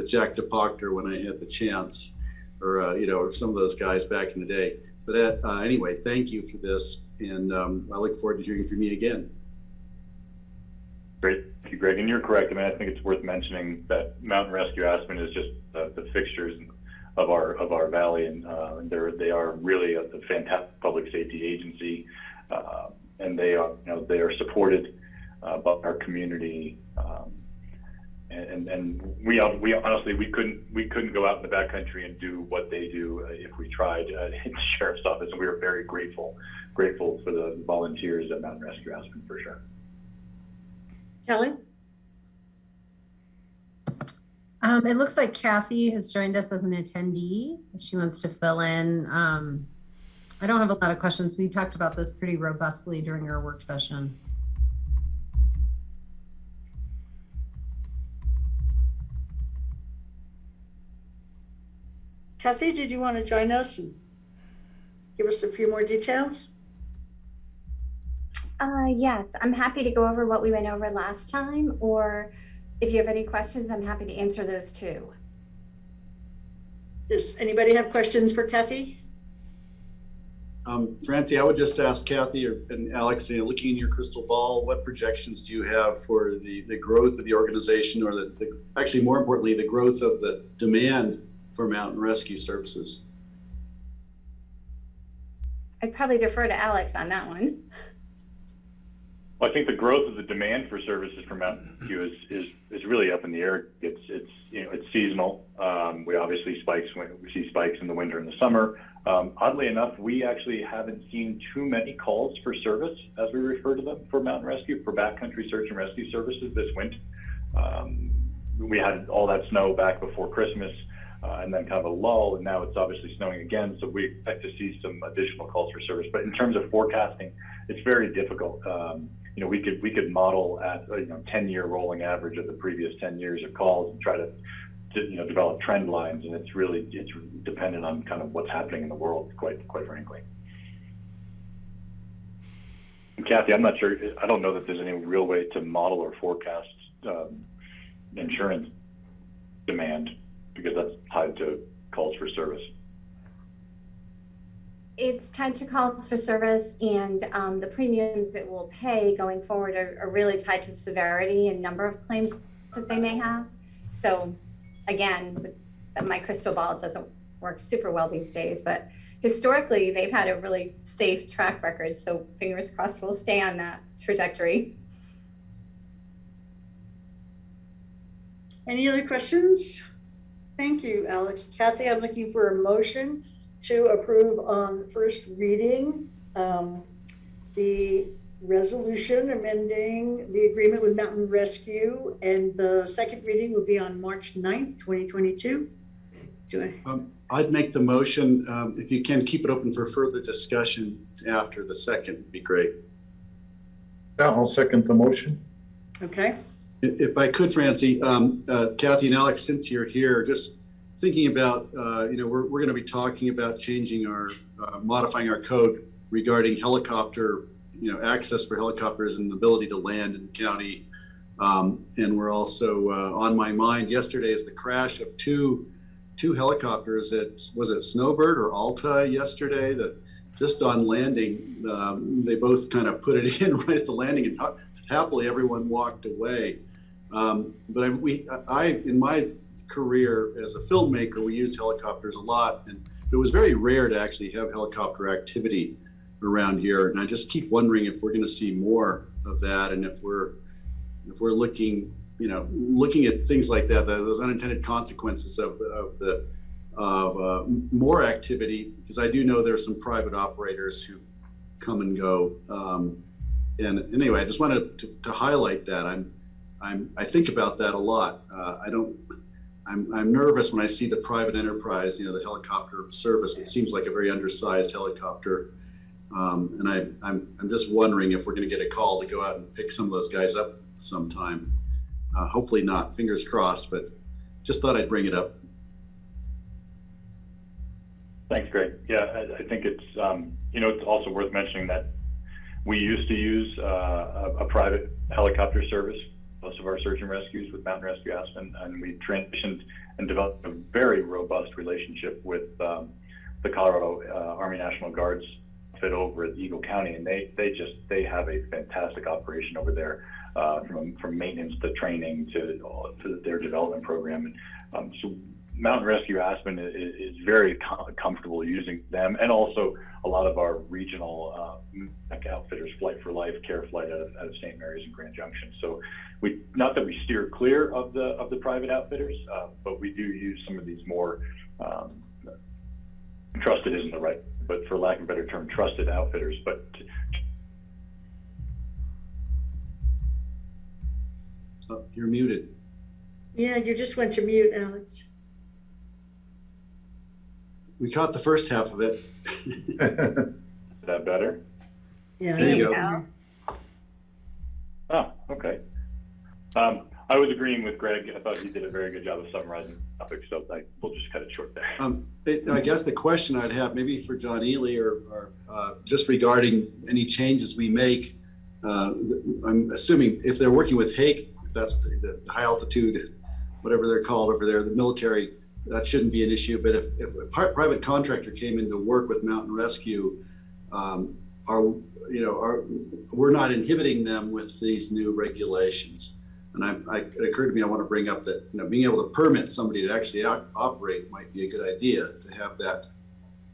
Jack DePoctor when I had the chance, or some of those guys back in the day. But anyway, thank you for this, and I look forward to hearing from you again. Great. Thank you, Greg. And you're correct. I mean, I think it's worth mentioning that Mountain Rescue Aspen is just the fixtures of our valley, and they are really a fantastic public safety agency, and they are supported by our community. And we honestly couldn't go out in the backcountry and do what they do if we tried in the sheriff's office, and we are very grateful for the volunteers at Mountain Rescue Aspen, for sure. Kelly? It looks like Kathy has joined us as an attendee. If she wants to fill in. I don't have a lot of questions. We talked about this pretty robustly during our work session. Kathy, did you want to join us and give us a few more details? Yes, I'm happy to go over what we went over last time, or if you have any questions, I'm happy to answer those too. Does anybody have questions for Kathy? Francie, I would just ask Kathy and Alex, looking in your crystal ball, what projections do you have for the growth of the organization, or actually more importantly, the growth of the demand for mountain rescue services? I'd probably defer to Alex on that one. Well, I think the growth of the demand for services from Mountain Rescue is really up in the air. It's seasonal. We obviously see spikes in the winter and the summer. Oddly enough, we actually haven't seen too many calls for service, as we refer to them, for Mountain Rescue, for backcountry search and rescue services this winter. We had all that snow back before Christmas, and then kind of a lull, and now it's obviously snowing again, so we expect to see some additional calls for service. But in terms of forecasting, it's very difficult. We could model at 10-year rolling average of the previous 10 years of calls and try to develop trend lines, and it's dependent on kind of what's happening in the world, quite frankly. And Kathy, I'm not sure. I don't know that there's any real way to model or forecast insurance demand, because that's tied to calls for service. It's tied to calls for service, and the premiums that we'll pay going forward are really tied to severity and number of claims that they may have. So again, my crystal ball doesn't work super well these days, but historically they've had a really safe track record. So fingers crossed we'll stay on that trajectory. Any other questions? Thank you, Alex. Kathy, I'm looking for a motion to approve on first reading the resolution amending the agreement with Mountain Rescue, and the second reading will be on March 9th, 2022. I'd make the motion. If you can, keep it open for further discussion after the second would be great. Yeah, I'll second the motion. Okay. If I could, Francie, Kathy and Alex, since you're here, just thinking about, we're going to be talking about changing modifying our code regarding helicopter, access for helicopters and the ability to land in the county. And we're also, on my mind yesterday is the crash of two helicopters was it Snowbird or Alta yesterday, that just on landing, they both kind of put it in right at the landing, and happily everyone walked away. But in my career as a filmmaker, we used helicopters a lot, and it was very rare to actually have helicopter activity around here. And I just keep wondering if we're going to see more of that, and if we're looking at things like that, those unintended consequences of more activity, because I do know there are some private operators who come and go. And anyway, I just wanted to highlight that. I think about that a lot. I'm nervous when I see the private enterprise, the helicopter service. It seems like a very undersized helicopter. And I'm just wondering if we're going to get a call to go out and pick some of those guys up sometime. Hopefully not, fingers crossed, but just thought I'd bring it up. Thanks, Greg. Yeah, I think it's, it's also worth mentioning that we used to use a private helicopter service, most of our search and rescues with Mountain Rescue Aspen, and we transitioned and developed a very robust relationship with the Colorado Army National Guard's fit over at Eagle County, and they have a fantastic operation over there, from maintenance to training to their development program. And so Mountain Rescue Aspen is very comfortable using them, and also a lot of our regional outfitters, Flight for Life, Care Flight out of St. Mary's and Grand Junction. So not that we steer clear of the private outfitters, but we do use some of these more trusted isn't the right, but for lack of a better term, trusted outfitters. But you're muted. Yeah, you just went to mute, Alex. We caught the first half of it. Is that better? Yeah. There you go. Oh, okay. I was agreeing with Greg. I thought he did a very good job of summarizing the topic, so we'll just cut it short there. I guess the question I'd have maybe for John Ely or just regarding any changes we make, I'm assuming if they're working with Hake, that's the high altitude, whatever they're called over there, the military, that shouldn't be an issue. But if a private contractor came in to work with Mountain Rescue, we're not inhibiting them with these new regulations. And it occurred to me, I want to bring up that being able to permit somebody to actually operate might be a good idea, to have that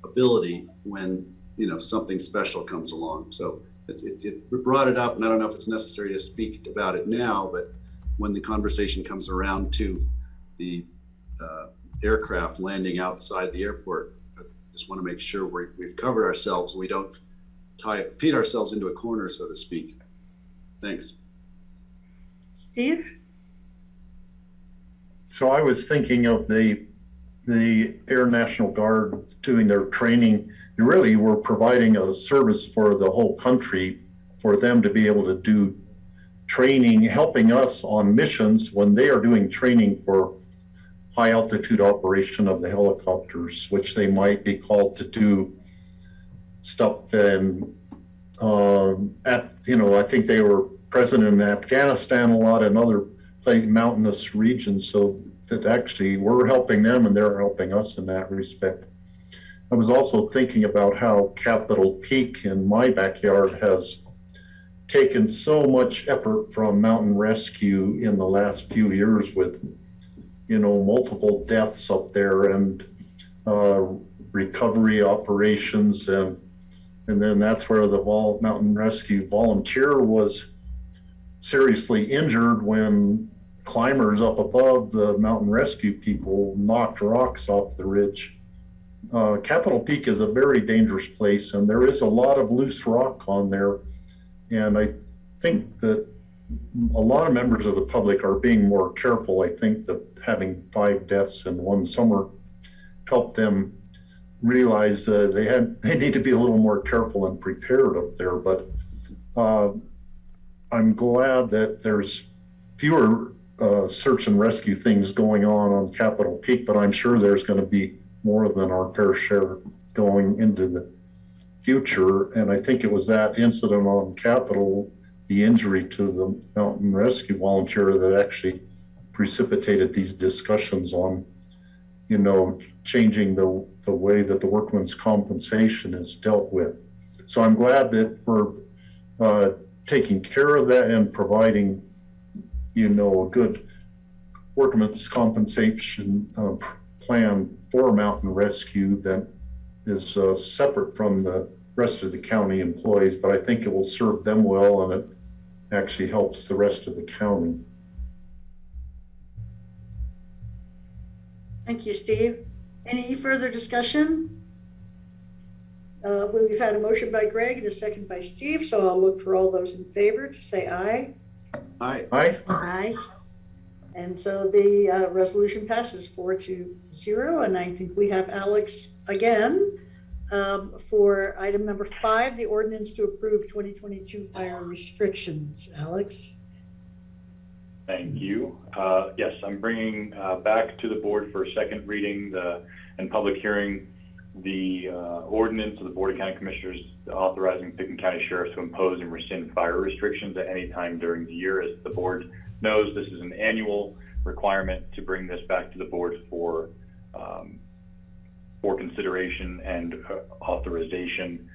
ability when something special comes along. So it brought it up, and I don't know if it's necessary to speak about it now, but when the conversation comes around to the aircraft landing outside the airport, I just want to make sure we've covered ourselves. We don't paint ourselves into a corner, so to speak. Thanks. Steve? So I was thinking of the Air National Guard doing their training. You really were providing a service for the whole country, for them to be able to do training, helping us on missions when they are doing training for high altitude operation of the helicopters, which they might be called to do stuff. And I think they were present in Afghanistan a lot and other mountainous regions, so that actually we're helping them and they're helping us in that respect. I was also thinking about how Capitol Peak in my backyard has taken so much effort from Mountain Rescue in the last few years with, multiple deaths up there and recovery operations. And then that's where the Mountain Rescue volunteer was seriously injured when climbers up above the Mountain Rescue people knocked rocks off the ridge. Capitol Peak is a very dangerous place, and there is a lot of loose rock on there. And I think that a lot of members of the public are being more careful. I think that having 5 deaths in one summer helped them realize they need to be a little more careful and prepared up there. But I'm glad that there's fewer search and rescue things going on Capitol Peak, but I'm sure there's going to be more than our fair share going into the future. And I think it was that incident on Capitol, the injury to the mountain rescue volunteer, that actually precipitated these discussions on, you know, changing the way that the workman's compensation is dealt with. So I'm glad that we're taking care of that and providing, you know, a good workman's compensation plan for mountain rescue that is separate from the rest of the county employees, but I think it will serve them well, and it actually helps the rest of the county. Thank you, Steve. Any further discussion? We've had a motion by Greg and a second by Steve, so I'll look for all those in favor to say aye. Aye. Aye. Aye. And so the resolution passes 4-0, and I think we have Alex again for item number 5, the ordinance to approve 2022 fire restrictions. Alex? Thank you. Yes, I'm bringing back to the board for second reading and public hearing the ordinance of the Board of County Commissioners authorizing Pickens County Sheriff to impose and rescind fire restrictions at any time during the year. As the board knows, this is an annual requirement to bring this back to the board for consideration and authorization.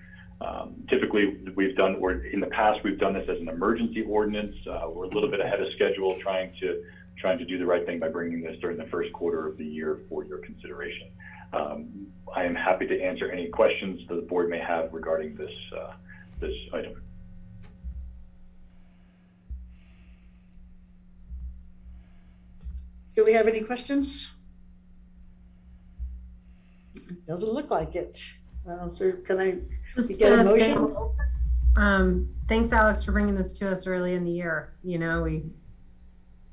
Typically, in the past, we've done this as an emergency ordinance. We're a little bit ahead of schedule, trying to do the right thing by bringing this during the first quarter of the year for your consideration. I am happy to answer any questions that the board may have regarding this item. Do we have any questions? Doesn't look like it. So can I get a motion? Thanks, Alex, for bringing this to us early in the year. You know,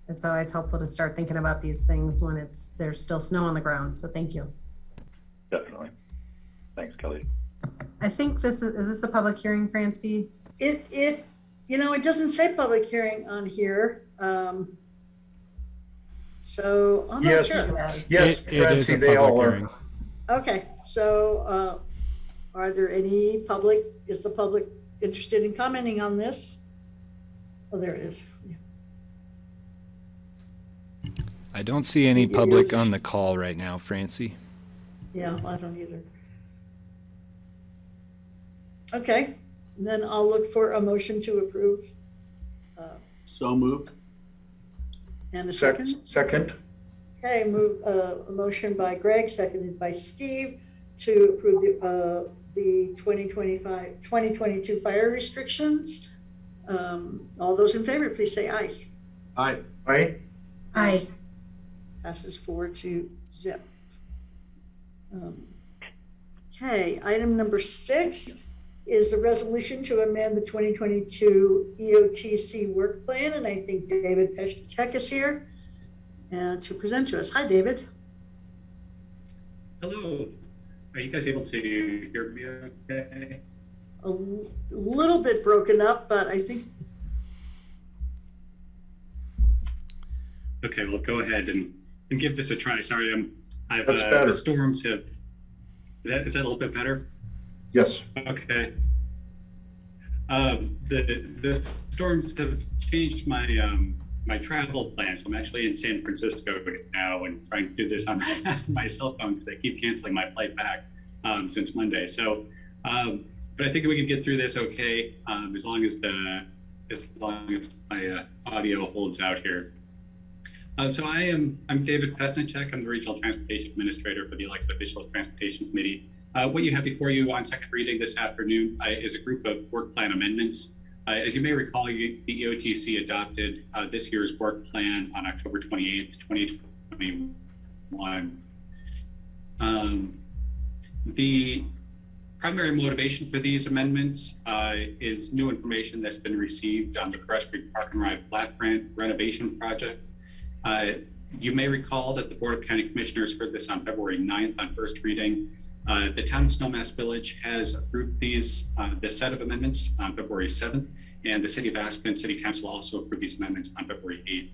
it's always helpful to start thinking about these things when there's still snow on the ground. So thank you. Definitely. Thanks, Kelly. I think is this a public hearing, Francie? It doesn't say public hearing on here. So I'm not sure. Yes, Francie, they all are. Okay, so are there any is the public interested in commenting on this? Oh, there it is. Yeah. I don't see any public on the call right now, Francie. Yeah, I don't either. Okay, then I'll look for a motion to approve. So moved. And a second? Second. Okay, a motion by Greg, seconded by Steve, to approve the 2022 fire restrictions. All those in favor, please say aye. Aye. Aye. Aye. Passes 4-0. Okay, item number 6 is a resolution to amend the 2022 EOTC work plan, and I think David Peshchek is here to present to us. Hi, David. Hello. Are you guys able to hear me okay? A little bit broken up, but I think. Okay, well, go ahead and give this a try. Sorry, That's better. The storms have. Is that a little bit better? Yes. Okay. The storms have changed my my travel plans. So I'm actually in San Francisco now and trying to do this on my cell phone because they keep canceling my flight back since Monday. So, but I think we can get through this okay as long as my audio holds out here. So I'm David Pesnicek. I'm the Regional Transportation Administrator for the Elected Officials Transportation Committee. What you have before you on second reading this afternoon is a group of work plan amendments. As you may recall, the EOTC adopted this year's work plan on October 28th, 2021. The primary motivation for these amendments is new information that's been received on the Crest Street Park and Ride Flat Grant renovation project. You may recall that the Board of County Commissioners heard this on February 9th on first reading. The town of Snowmass Village has approved this set of amendments on February 7th, and the City of Aspen City Council also approved these amendments on February 8th.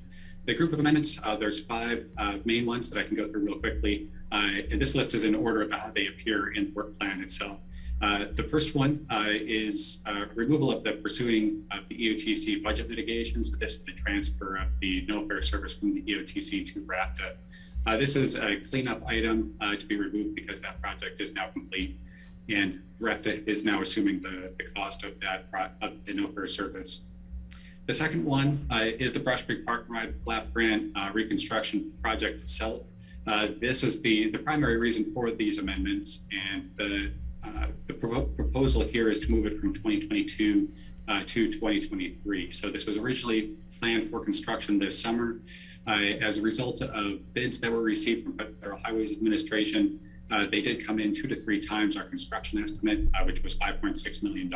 The group of amendments, there's 5 main ones that I can go through real quickly. And this list is in order of how they appear in the work plan itself. The first one is removal of the pursuing of the EOTC budget mitigation. So this is the transfer of the no fare service from the EOTC to RAPTA. This is a cleanup item to be removed because that project is now complete, and RAPTA is now assuming the cost of that of the no fare service. The second one is the Brush Creek Park and Ride Flap Grant reconstruction project itself. This is the primary reason for these amendments, and the proposal here is to move it from 2022 to 2023. So this was originally planned for construction this summer. As a result of bids that were received from Federal Highways Administration, they did come in 2 to 3 times our construction estimate, which was $5.6 million.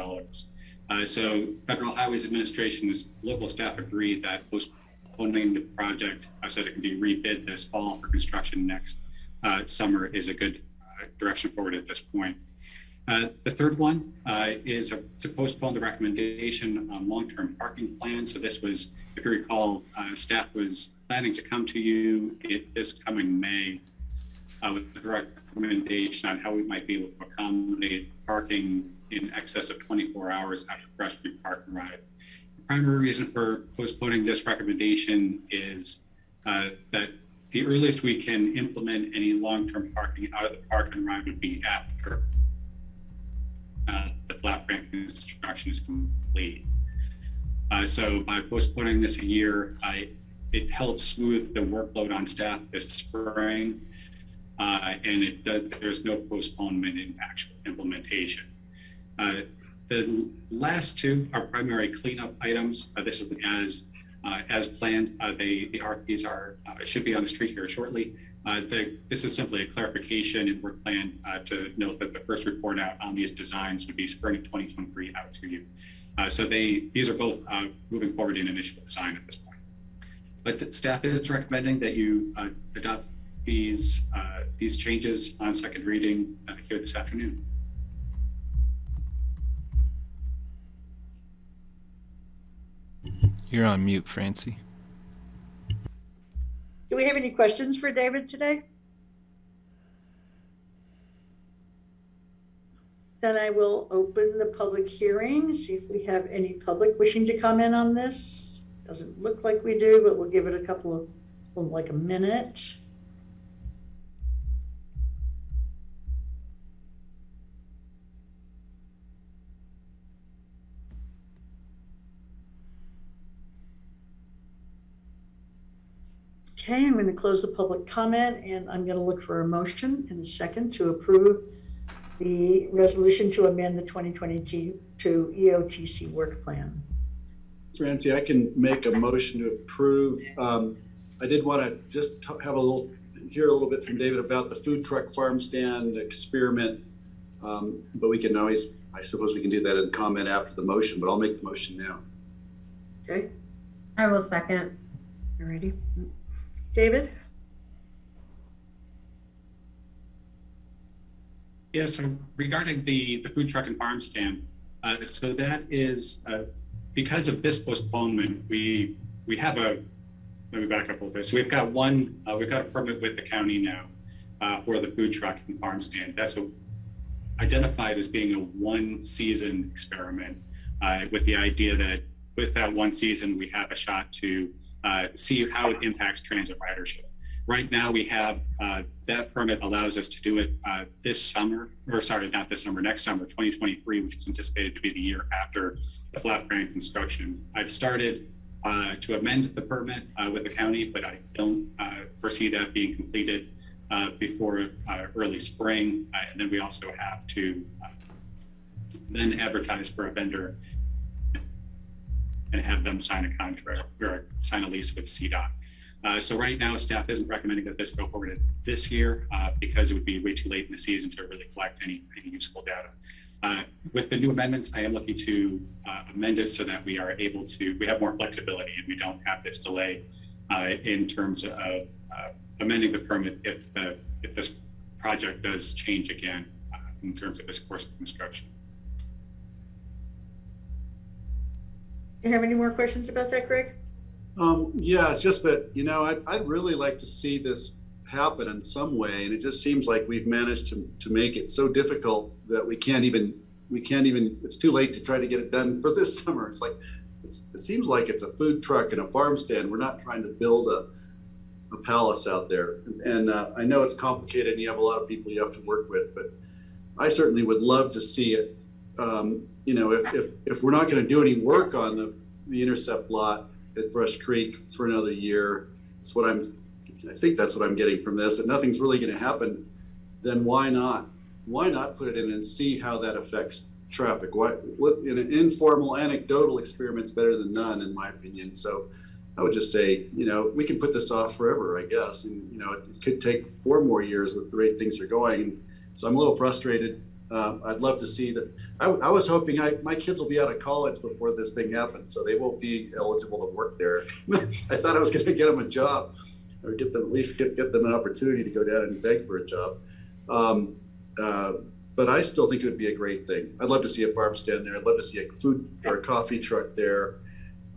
So Federal Highways Administration's local staff agreed that postponing the project so that it can be rebid this fall for construction next summer is a good direction forward at this point. The third one is to postpone the recommendation on long-term parking plan. So this was, if you recall, staff was planning to come to you this coming May with a recommendation on how we might be able to accommodate parking in excess of 24 hours after Brush Creek Park and Ride. The primary reason for postponing this recommendation is that the earliest we can implement any long-term parking out of the park and ride would be after the flap grant construction is complete. So by postponing this a year, it helps smooth the workload on staff this spring, and there's no postponement in actual implementation. The last 2 are primary cleanup items. This is as planned. The RFPs should be on the street here shortly. This is simply a clarification in work plan to note that the first report out on these designs would be spring of 2023 out to you. So these are both moving forward in initial design at this point. But the staff is recommending that you adopt these changes on second reading here this afternoon. You're on mute, Francie. Do we have any questions for David today? Then I will open the public hearing, see if we have any public wishing to comment on this. Doesn't look like we do, but we'll give it a couple of, like a minute. Okay, I'm going to close the public comment, and I'm going to look for a motion in a second to approve the resolution to amend the 2022 EOTC work plan. Francie, I can make a motion to approve. I did want to just hear a little bit from David about the food truck farm stand experiment, but we can always, I suppose we can do that in comment after the motion, but I'll make the motion now. Okay. I will second. Alrighty. David? Yeah, so regarding the food truck and farm stand, so that is because of this postponement, we have let me back up a little bit. So we've got a permit with the county now for the food truck and farm stand. That's identified as being a 1-season experiment with the idea that with that 1 season, we have a shot to see how it impacts transit ridership. Right now, we have that permit allows us to do it this summer, or sorry, not this summer, next summer, 2023, which is anticipated to be the year after the flap grant construction. I've started to amend the permit with the county, but I don't foresee that being completed before early spring. And then we also have to then advertise for a vendor and have them sign a contract or sign a lease with CDOT. So right now, staff isn't recommending that this go forward this year because it would be way too late in the season to really collect any useful data. With the new amendments, I am looking to amend it so that we are able to, we have more flexibility and we don't have this delay in terms of amending the permit if this project does change again in terms of its course of construction. Do you have any more questions about that, Greg? Yeah, it's just that, I'd really like to see this happen in some way. And it just seems like we've managed to make it so difficult that we can't even, it's too late to try to get it done for this summer. It's like, it seems like it's a food truck and a farm stand. We're not trying to build a palace out there. And I know it's complicated and you have a lot of people you have to work with, but I certainly would love to see it. If we're not going to do any work on the intercept lot at Brush Creek for another year, I think that's what I'm getting from this, and nothing's really going to happen, then why not put it in and see how that affects traffic? In an informal, anecdotal experiment's better than none, in my opinion. So I would just say, we can put this off forever, I guess. And, it could take 4 more years with the rate things are going. So I'm a little frustrated. I'd love to see that. I was hoping my kids will be out of college before this thing happens, so they won't be eligible to work there. I thought I was going to get them a job, or get them an opportunity to go down and beg for a job. But I still think it would be a great thing. I'd love to see a farm stand there. I'd love to see a food or a coffee truck there.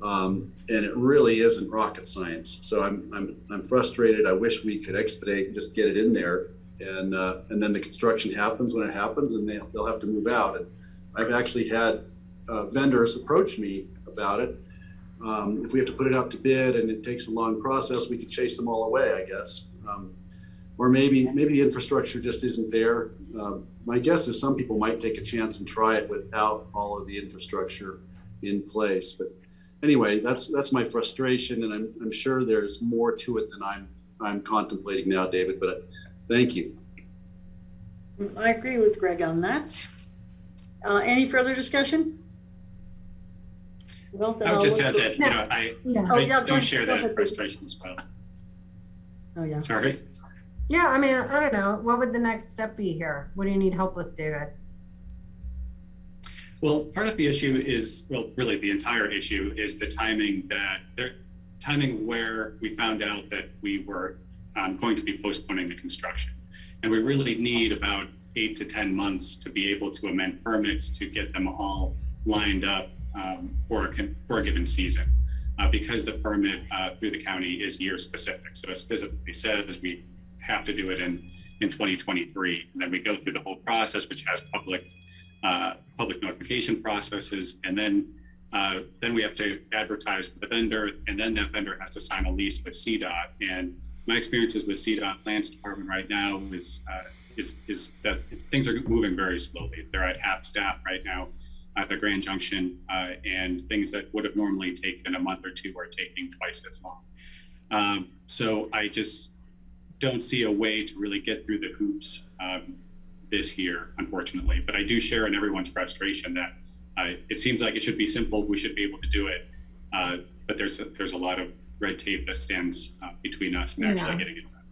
And it really isn't rocket science. So I'm frustrated. I wish we could expedite and just get it in there. And then the construction happens when it happens, and they'll have to move out. And I've actually had vendors approach me about it. If we have to put it out to bid and it takes a long process, we could chase them all away, I guess. Or maybe the infrastructure just isn't there. My guess is some people might take a chance and try it without all of the infrastructure in place. But anyway, that's my frustration, and I'm sure there's more to it than I'm contemplating now, David. But thank you. I agree with Greg on that. Any further discussion? Well, then I would I'll just look add for- that, I do share that frustration as well. Oh, yeah. Sorry. Yeah, I mean, I don't know. What would the next step be here? What do you need help with, David? Well, part of the issue is, really the entire issue is the timing where we found out that we were going to be postponing the construction. And we really need about 8 to 10 months to be able to amend permits to get them all lined up for a given season. Because the permit through the county is year specific. So it specifically says we have to do it in 2023. And then we go through the whole process, which has public notification processes. And then we have to advertise for the vendor, and then that vendor has to sign a lease with CDOT. And my experiences with CDOT Plans Department right now is that things are moving very slowly. They're at half staff right now at the Grand Junction, and things that would have normally taken a month or 2 are taking twice as long. So I just don't see a way to really get through the hoops this year, unfortunately. But I do share in everyone's frustration that it seems like it should be simple. We should be able to do it, but there's a lot of red tape that stands between us and actually getting it done.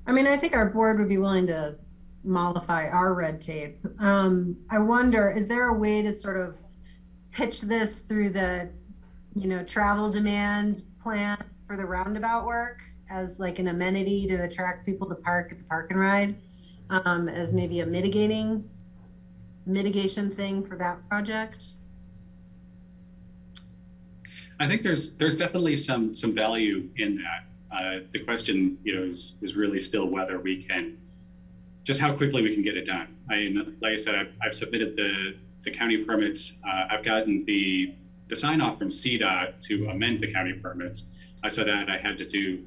I mean, I think our board would be willing to mollify our red tape. I wonder, is there a way to sort of pitch this through the, travel demand plan for the roundabout work as like an amenity to attract people to park at the park and ride, as maybe a mitigation thing for that project? I think there's definitely some value in that. The question, is really still whether we can, just how quickly we can get it done. Like I said, I've submitted the county permits. I've gotten the sign off from CDOT to amend the county permits. So that I had to do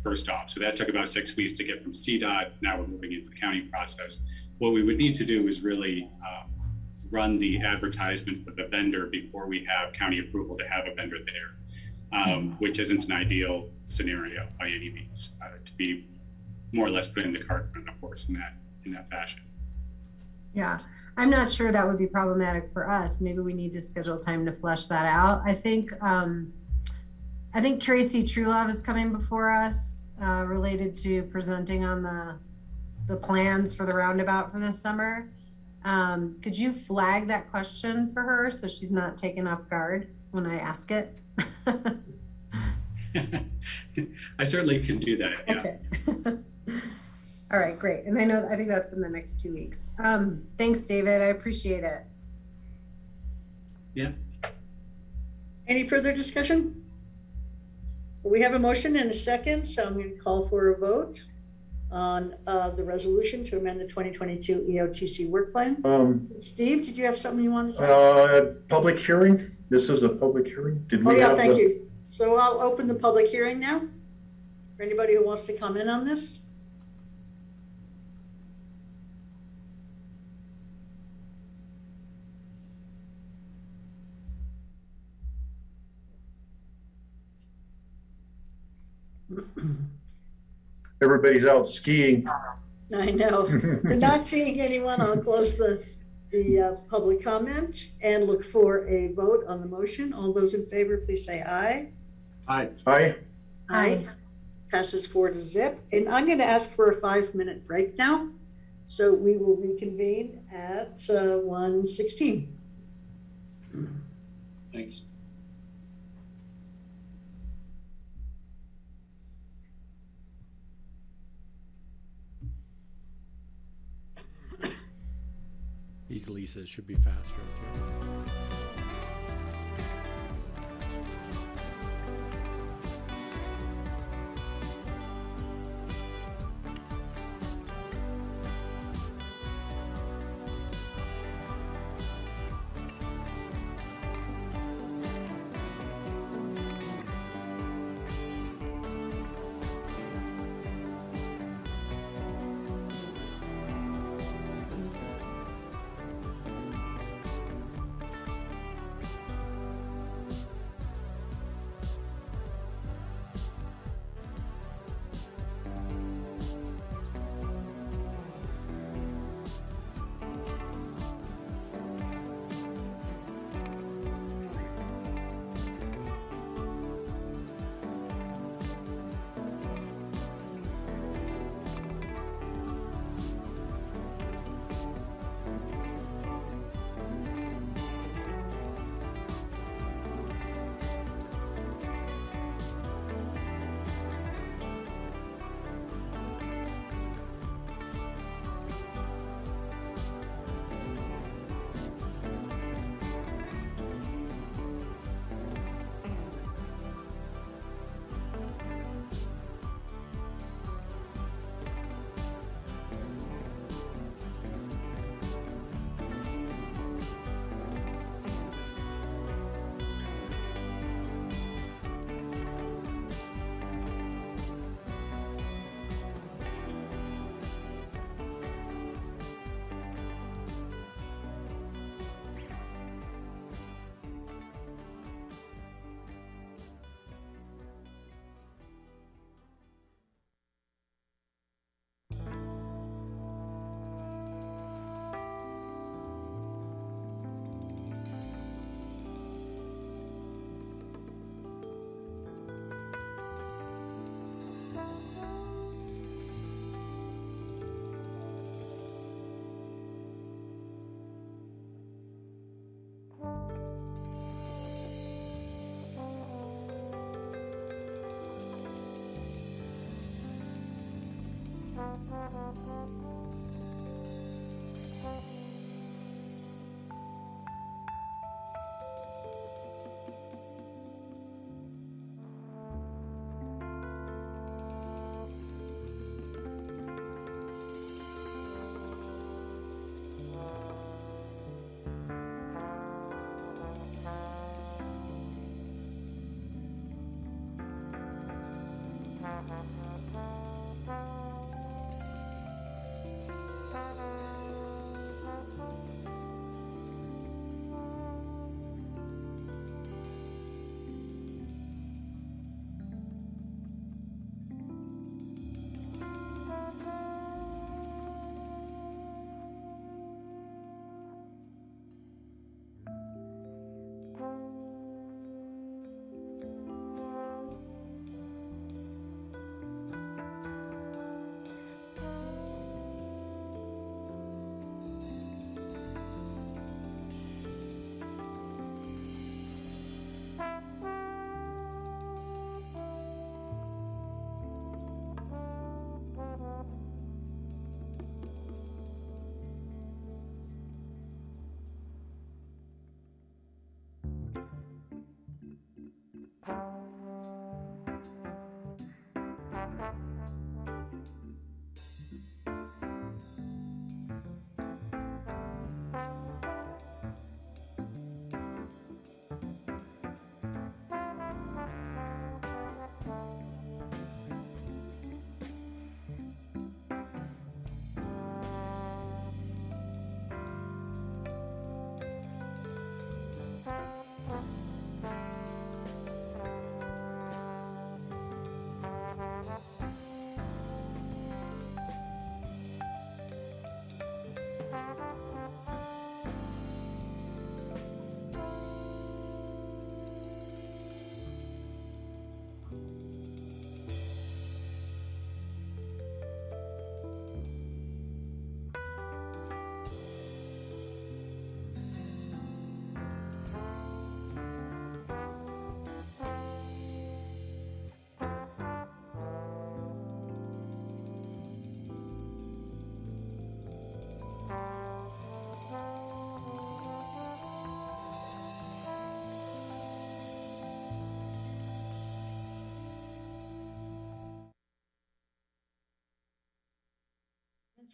first off. So that took about 6 weeks to get from CDOT. Now we're moving into the county process. What we would need to do is really run the advertisement with the vendor before we have county approval to have a vendor there, which isn't an ideal scenario by any means, to be more or less putting the cart in the horse in that fashion. Yeah, I'm not sure that would be problematic for us. Maybe we need to schedule time to flesh that out. I think Tracy Truelove is coming before us related to presenting on the plans for the roundabout for this summer. Could you flag that question for her so she's not taken off guard when I ask it? I certainly can do that. Yeah. Okay. All right, great. And I think that's in the next 2 weeks. Thanks, David. I appreciate it. Yeah. Any further discussion? We have a motion and a second, so I'm going to call for a vote on the resolution to amend the 2022 EOTC work plan. Steve, did you have something you wanted to say? Public hearing? This is a public hearing? Did Oh, we yeah, have thank the? you. So I'll open the public hearing now. For anybody who wants to comment on this? Everybody's out skiing. I know. So not seeing anyone, I'll close the public comment and look for a vote on the motion. All those in favor, please say aye. Aye. Aye. Aye. Passes 4-0. And I'm going to ask for a 5-minute break now. So we will reconvene at 1:16. Thanks. These Lisas should be faster. Too.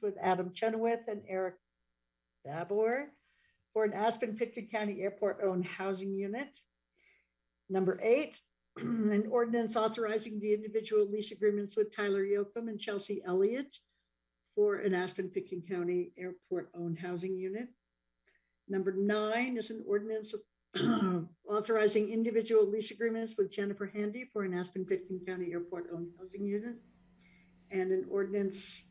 with Adam Chenoweth and Eric Babor for an Aspen-Pitkin County Airport-owned housing unit. Number 8, an ordinance authorizing the individual lease agreements with Tyler Yoakum and Chelsea Elliott for an Aspen-Pitkin County Airport-owned housing unit. Number 9 is an ordinance authorizing individual lease agreements with Jennifer Handy for an Aspen-Pitkin County Airport-owned housing unit, and an ordinance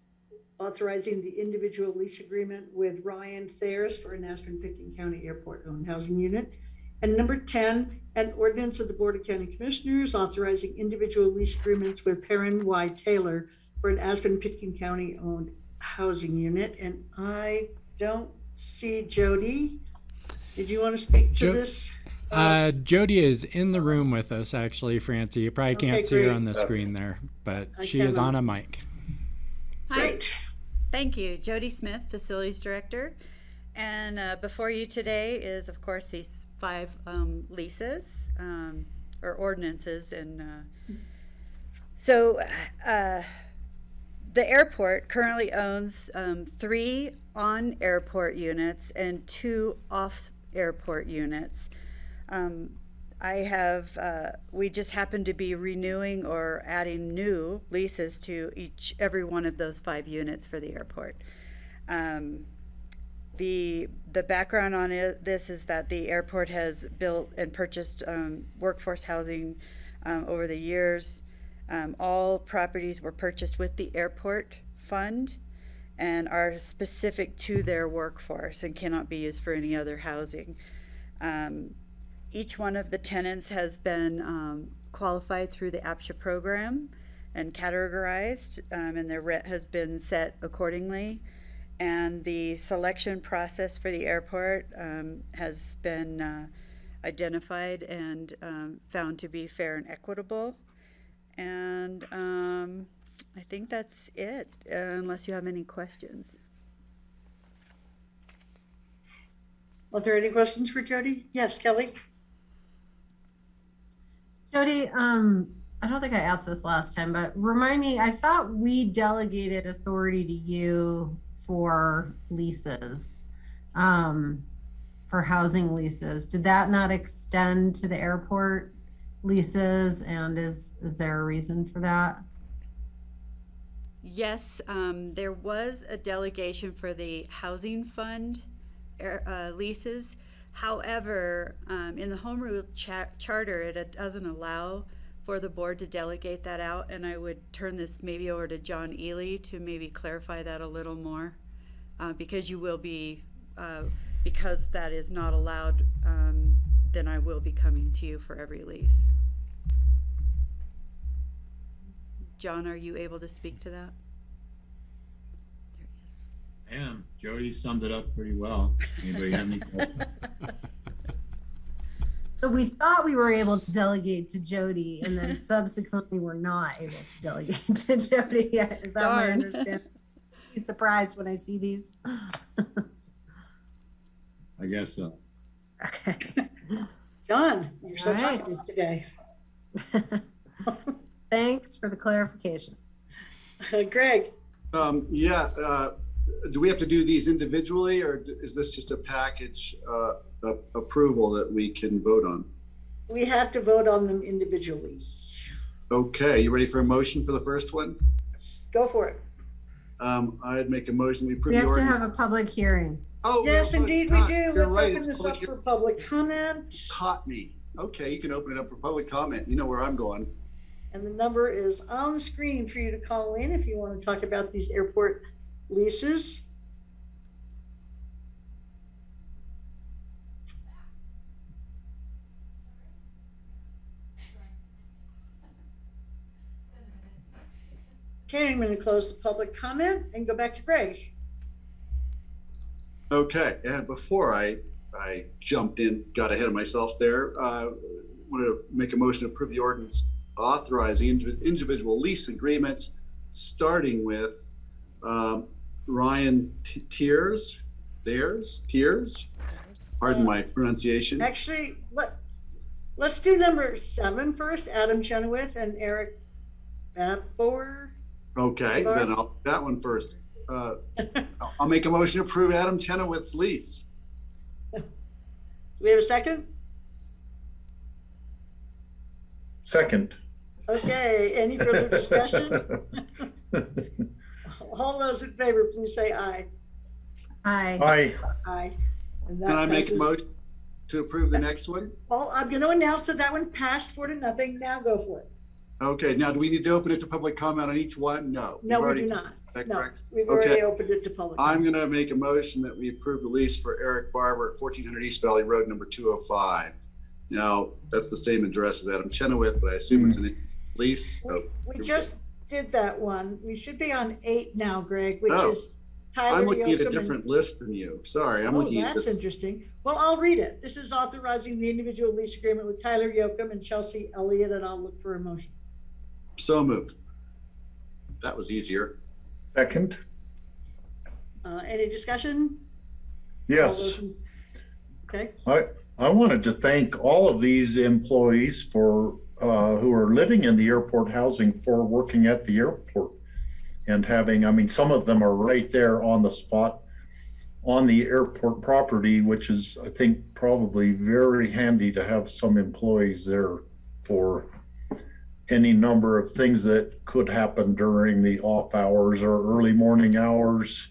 authorizing the individual lease agreement with Ryan Thayers for an Aspen-Pitkin County Airport-owned housing unit. And number 10, an ordinance of the Board of County Commissioners authorizing individual lease agreements with Perrin Y. Taylor for an Aspen-Pitkin County-owned housing unit. And I don't see Jody. Did you want to speak to this? Jody is in the room with us, actually, Francie. You probably can't see her great. on the screen there, but I she is cannot. on a mic. Hi. Great. Thank you. Jody Smith, Facilities Director. And before you today is, of course, these 5 leases or ordinances. And so the airport currently owns 3 on-airport units and 2 off-airport units. We just happen to be renewing or adding new leases to every one of those 5 units for the airport. The background on this is that the airport has built and purchased workforce housing over the years. All properties were purchased with the airport fund and are specific to their workforce and cannot be used for any other housing. Each one of the tenants has been qualified through the APSHA program and categorized, and their rent has been set accordingly. And the selection process for the airport has been identified and found to be fair and equitable. And I think that's it, unless you have any questions. Are there any questions for Jody? Yes, Kelly? Jody, I don't think I asked this last time, but remind me, I thought we delegated authority to you for leases, for housing leases. Did that not extend to the airport leases? And is there a reason for that? Yes, there was a delegation for the housing fund leases. However, in the home rule charter, it doesn't allow for the board to delegate that out, and I would turn this maybe over to John Ely to maybe clarify that a little more, because you will be, because that is not allowed, then I will be coming to you for every lease. John, are you able to speak to that? There he is. I am. Jody summed it up pretty well. Anybody have any questions? So we thought we were able to delegate to Jody, and then subsequently we're not able to delegate to Jody. Is that my Darn. understanding? Be surprised when I see these. I guess so. Okay. John, you're so All right. talkative today. Thanks for the clarification. Greg? Do we have to do these individually, or is this just a package approval that we can vote on? We have to vote on them individually. Okay, you ready for a motion for the first one? Go for it. I'd make a motion, we approve We the have to ordinance. have a public hearing. Oh, Yes, yeah, indeed we God, do. you're Let's right, open it's this public up hear- for public comment. Caught me. Okay, you can open it up for public comment. You know where I'm going. And the number is on the screen for you to call in if you want to talk about these airport leases. Okay, I'm going to close the public comment and go back to Greg. Okay, and before I jumped in, got ahead of myself there, wanted to make a motion to approve the ordinance authorizing individual lease agreements, starting with Ryan Tiers, pardon my pronunciation. Actually, let's do number 7 first, Adam Chenoweth and Eric Babor. Okay, then I'll that one first. I'll make a motion to approve Adam Chenoweth's lease. Do we have a second? Second. Okay, any further discussion? All those in favor, please say aye. Aye. Aye. Aye. And that Can I make a passes. motion to approve the next one? Well, I'm going to announce that one passed 4-0. Now go for it. Okay, now do we need to open it to public comment on each one? No. No, We've we already- do not. Is that No, correct? we've Okay. already opened it to public. I'm gonna make a motion that we approve the lease for Eric Barber at 1400 East Valley Road, number 205. Now, that's the same address as Adam Chenoweth, but I assume it's a lease. So We just did that one. We should be on 8 now, Greg, which Oh, is Tyler. I'm looking at a Yoakum and- different list than you. Sorry, I'm Oh, looking at that's this. interesting. Well, I'll read it. This is authorizing the individual lease agreement with Tyler Yoakum and Chelsea Elliott, and I'll look for a motion. So moved. That was easier. Second. Any discussion? All Yes. those in- Okay, I wanted to thank all of these employees for, who are living in the airport housing for working at the airport and having, I mean, some of them are right there on the spot on the airport property, which is, I think, probably very handy to have some employees there for any number of things that could happen during the off hours or early morning hours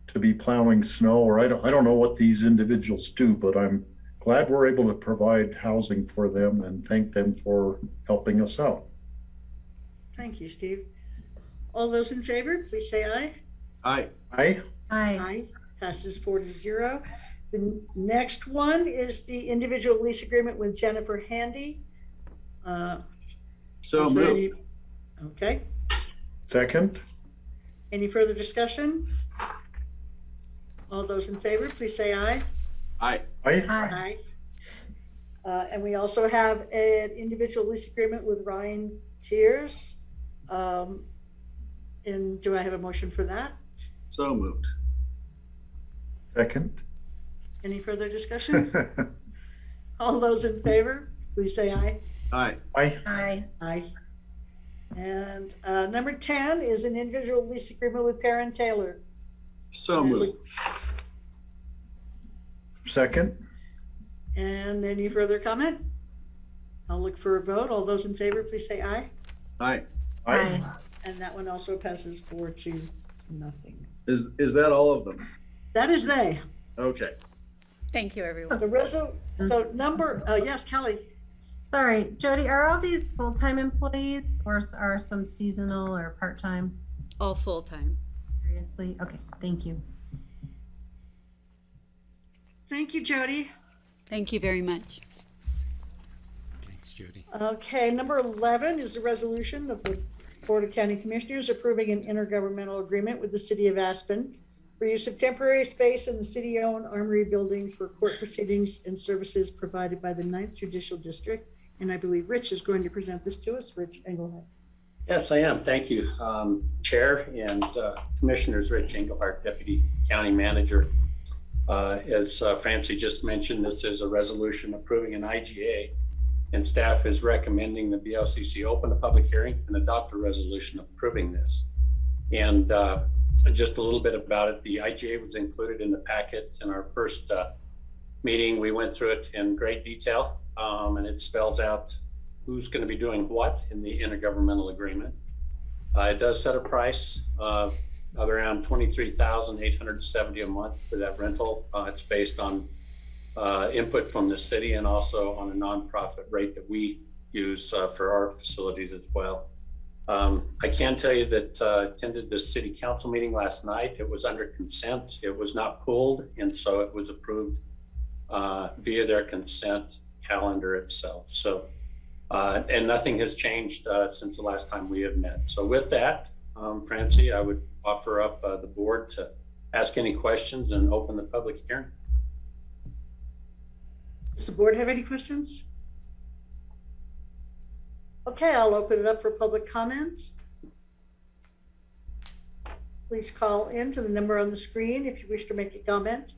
to be plowing snow, or I don't know what these individuals do, but I'm glad we're able to provide housing for them and thank them for helping us out. thank you, Steve. All those in favor, please say aye. Aye. Aye. Aye. Aye. Passes 4-0. The next one is the individual lease agreement with Jennifer Handy. So Is there moved. any- Okay, Second. any further discussion? All those in favor, please say aye. Aye. Aye. Aye. And we also have an individual lease agreement with Ryan Tiers. And do I have a motion for that? So moved. Second. Any further discussion? All those in favor, please say aye. Aye. Aye. Aye. Aye. And number 10 is an individual lease agreement with Perrin Taylor. So moved. Second. And any further comment? I'll look for a vote. All those in favor, please say aye. Aye. Aye. And that one also passes 4-0. Is that all of them? That is they. Okay. Thank you, everyone. So number, yes, Kelly. Sorry, Jody, are all these full-time employees or are some seasonal or part-time? All full-time. Seriously? Okay, thank you. Thank you, Jody. Thank you very much. Thanks, Judy. Okay, number 11 is a resolution of the Board of County Commissioners approving an intergovernmental agreement with the City of Aspen for use of temporary space in the city-owned Armory Building for court proceedings and services provided by the 9th Judicial District. And I believe Rich is going to present this to us. Rich Engelhardt. Yes, I am. Thank you, Chair and Commissioners. Rich Engelhardt, Deputy County Manager. As Francie just mentioned, this is a resolution approving an IGA, and staff is recommending the BOCC open a public hearing and adopt a resolution approving this. And just a little bit about it, the IGA was included in the packet in our first meeting. We went through it in great detail, and it spells out who's going to be doing what in the intergovernmental agreement. It does set a price of around $23,870 a month for that rental. It's based on input from the city and also on a nonprofit rate that we use for our facilities as well. I can tell you that attended the city council meeting last night. It was under consent. It was not pulled, and so it was approved via their consent calendar itself. So, and nothing has changed since the last time we have met. So with that, Francie, I would offer up the board to ask any questions and open the public hearing. Does the board have any questions? Okay, I'll open it up for public comments. Please call in to the number on the screen if you wish to make a comment.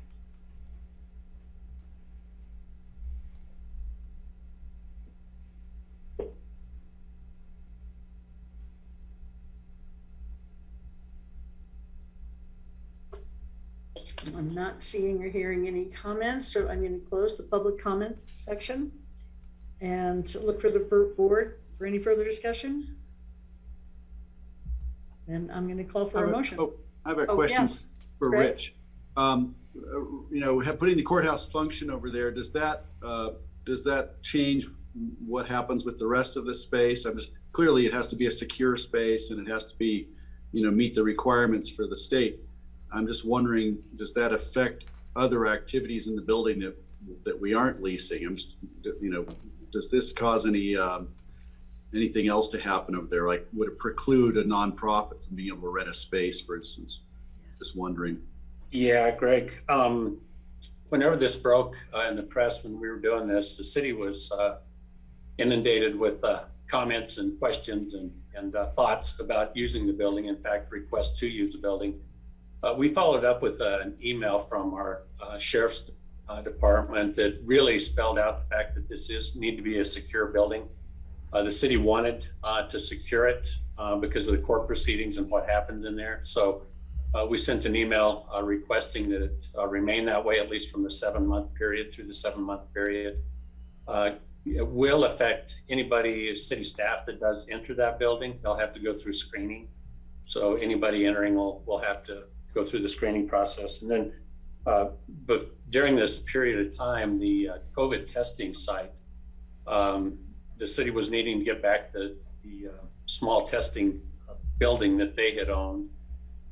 I'm not seeing or hearing any comments, so I'm going to close the public comment section and look for the board for any further discussion. And I'm going to call for a motion. I have a question yes. for Greg? Rich. Putting the courthouse function over there, does that change what happens with the rest of the space? Clearly it has to be a secure space and it has to be, meet the requirements for the state. I'm just wondering, does that affect other activities in the building that we aren't leasing? Does this cause anything else to happen over there? Like, would it preclude a nonprofit from being able to rent a space, for instance? Just wondering. Yeah, Greg, whenever this broke in the press when we were doing this, the city was inundated with comments and questions and thoughts about using the building. In fact, requests to use the building. We followed up with an email from our sheriff's department that really spelled out the fact that this need to be a secure building. The city wanted to secure it because of the court proceedings and what happens in there. So we sent an email requesting that it remain that way, at least from the 7-month period through the 7-month period. It will affect anybody, city staff that does enter that building. They'll have to go through screening. So anybody entering will have to go through the screening process. And then but during this period of time, the COVID testing site, the city was needing to get back the small testing building that they had owned.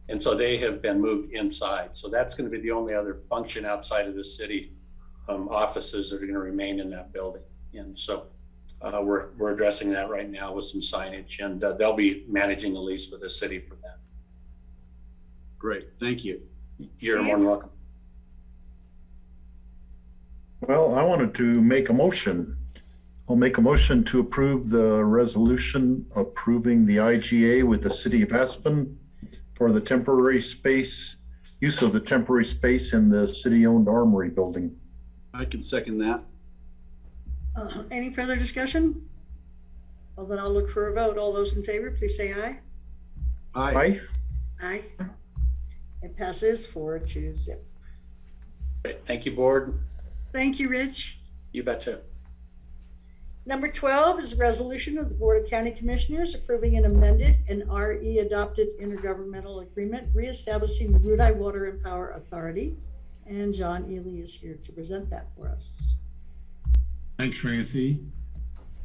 And so they have been moved inside. So that's going to be the only other function outside of the city offices that are going to remain in that building. And so we're addressing that right now with some signage, and they'll be managing the lease with the city for that. Great, thank you. You're more than welcome. Well, I wanted to make a motion. I'll make a motion to approve the resolution approving the IGA with the city of Aspen for the temporary space, use of the temporary space in the city-owned armory building. I can second that. Any further discussion? Well, then I'll look for a vote. All those in favor, please say aye. Aye. Aye. It passes 4-0. Great. Thank you, board. Thank you, Rich. You betcha. Number 12 is a resolution of the Board of County Commissioners approving an amended and RE adopted intergovernmental agreement reestablishing the Rudai Water and Power Authority. And John Ely is here to present that for us. Thanks, Francie.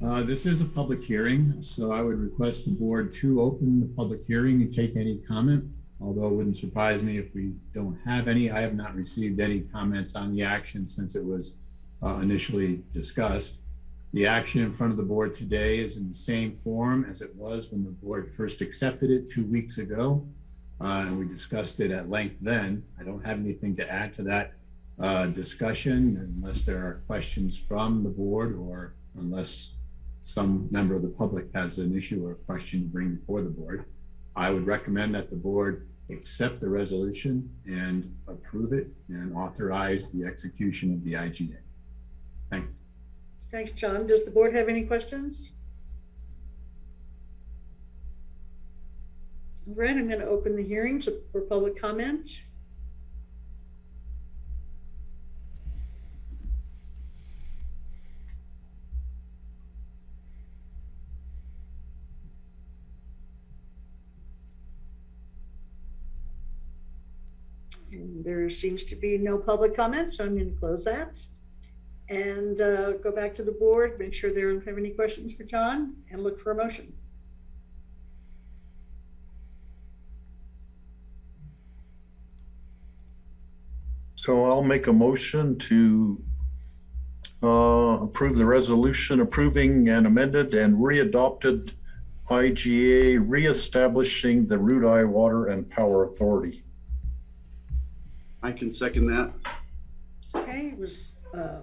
This is a public hearing, so I would request the board to open the public hearing and take any comment. Although it wouldn't surprise me if we don't have any. I have not received any comments on the action since it was initially discussed. The action in front of the board today is in the same form as it was when the board first accepted it 2 weeks ago. And we discussed it at length then. I don't have anything to add to that discussion unless there are questions from the board or unless some member of the public has an issue or a question to bring before the board. I would recommend that the board accept the resolution and approve it and authorize the execution of the IGA. Thank you. Thanks, John. Does the board have any questions? All right, I'm going to open the hearing for public comment. And there seems to be no public comment, so I'm going to close that. And go back to the board, make sure they don't have any questions for John, and look for a motion. So I'll make a motion to approve the resolution approving an amended and readopted IGA reestablishing the Rudai Water and Power Authority. I can second that. Okay, it was the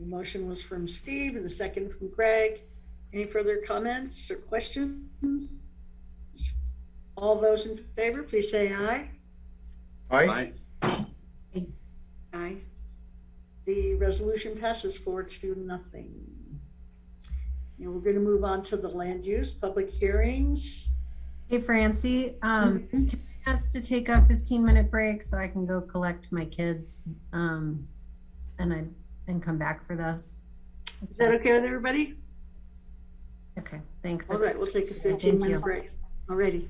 motion was from Steve and the second from Greg. Any further comments or questions? All those in favor, please say aye. Aye. Aye. The resolution passes 4-0. Now we're going to move on to the land use public hearings. Hey, Francie, can I us to take a 15-minute break so I can go collect my kids, and come back for this. Is that okay with everybody? Okay, thanks. All right, we'll take a Okay, thank 15-minute you. break. Alrighty.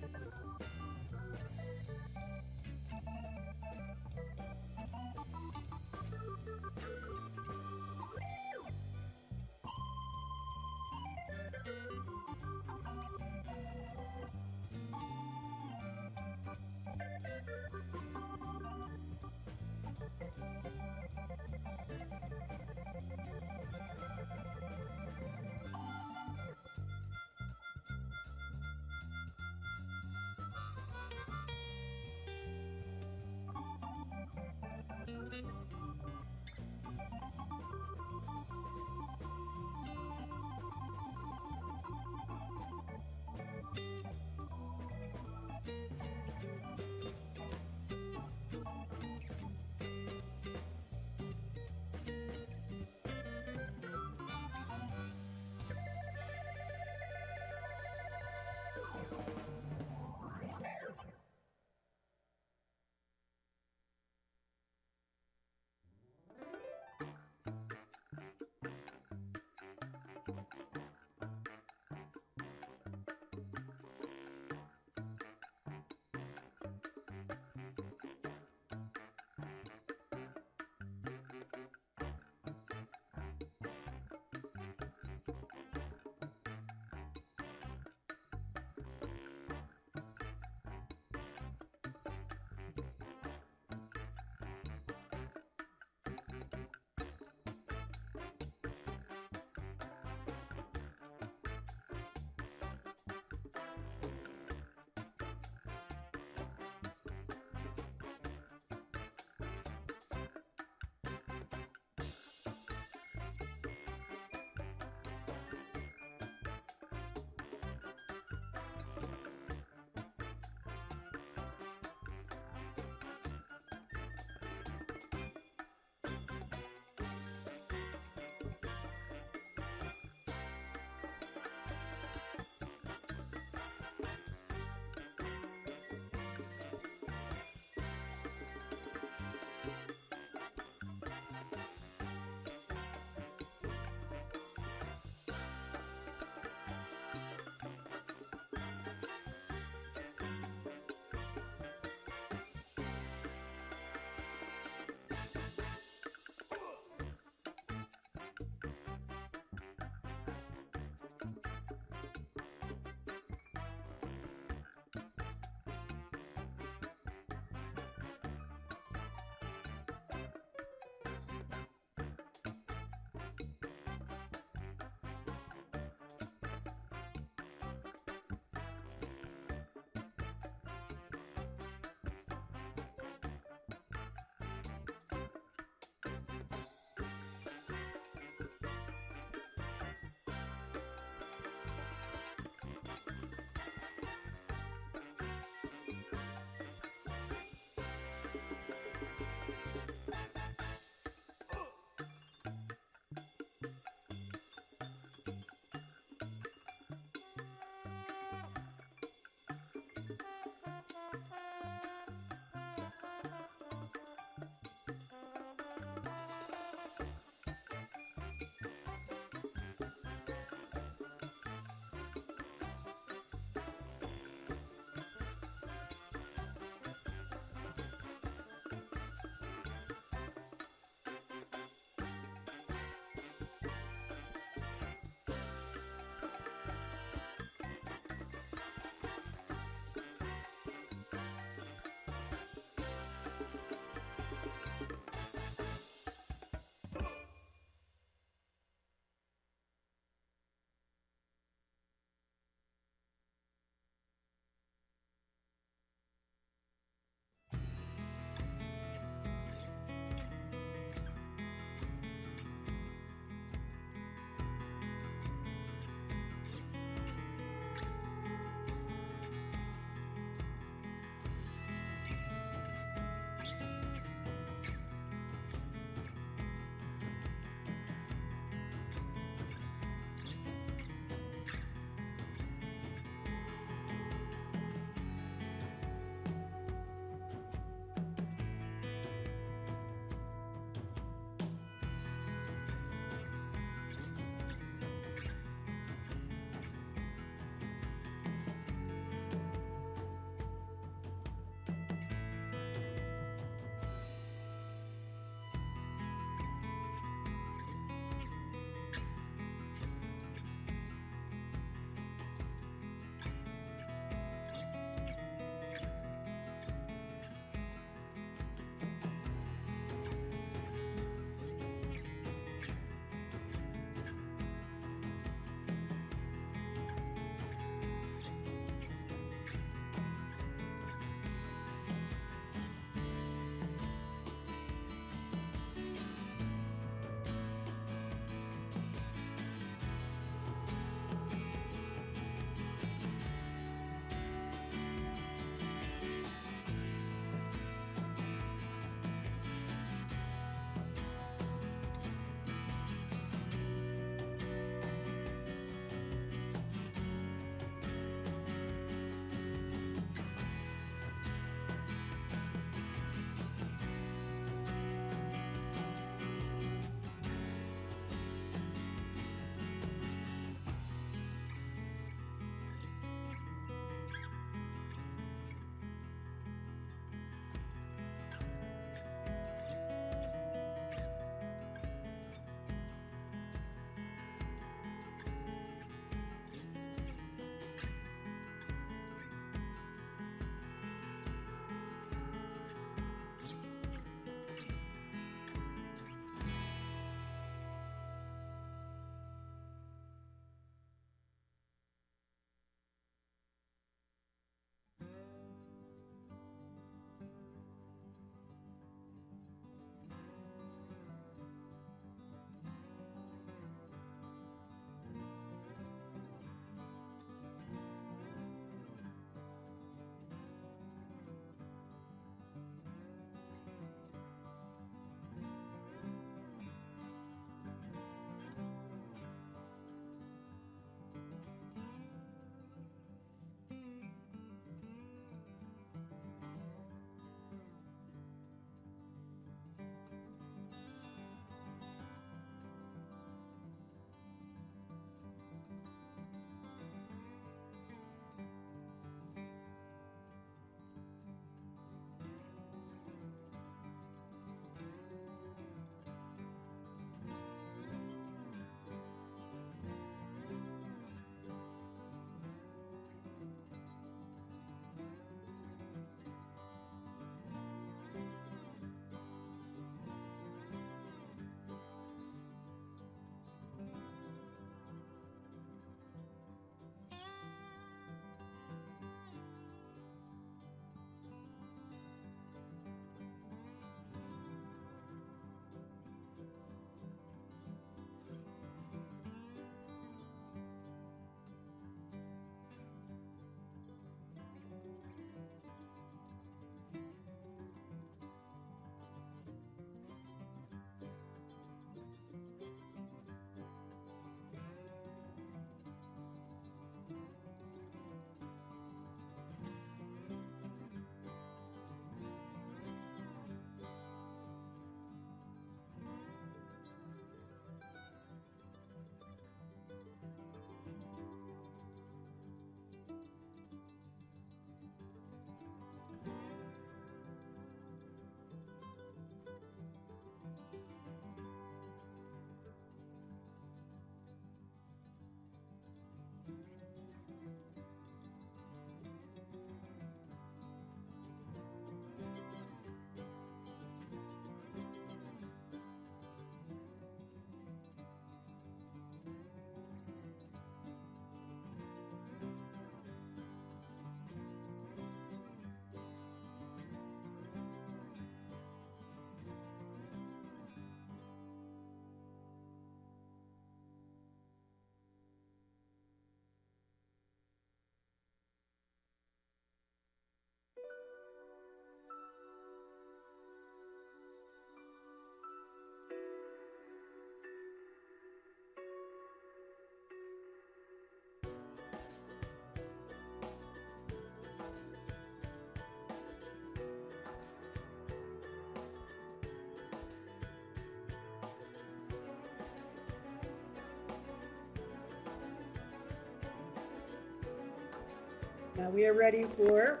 Now we are ready for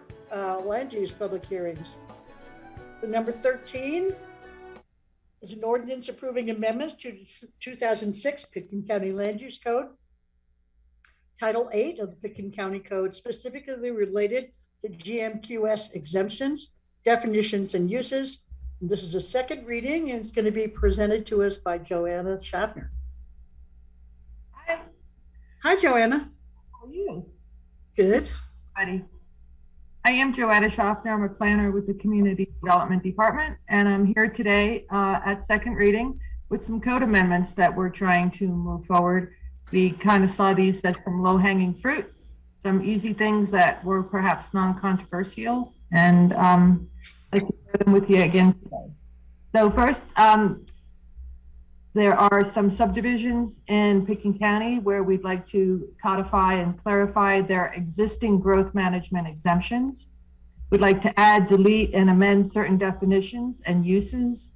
land use public hearings. The number 13 is an ordinance approving amendments to 2006 Pitkin County Land Use Code, Title 8 of the Pitkin County Code, specifically related to GMQS exemptions, definitions, and uses. And this is a second reading, and it's going to be presented to us by Joanna Schaffner. Hi. Hi, Joanna. How are you? Good. Buddy. I am Joanna Schaffner. I'm a planner with the Community Development Department, and I'm here today at second reading with some code amendments that we're trying to move forward. We kind of saw these as some low-hanging fruit, some easy things that were perhaps non-controversial, and I'd like to share them with you again today. So first, there are some subdivisions in Pitkin County where we'd like to codify and clarify their existing growth management exemptions. We'd like to add, delete, and amend certain definitions and uses.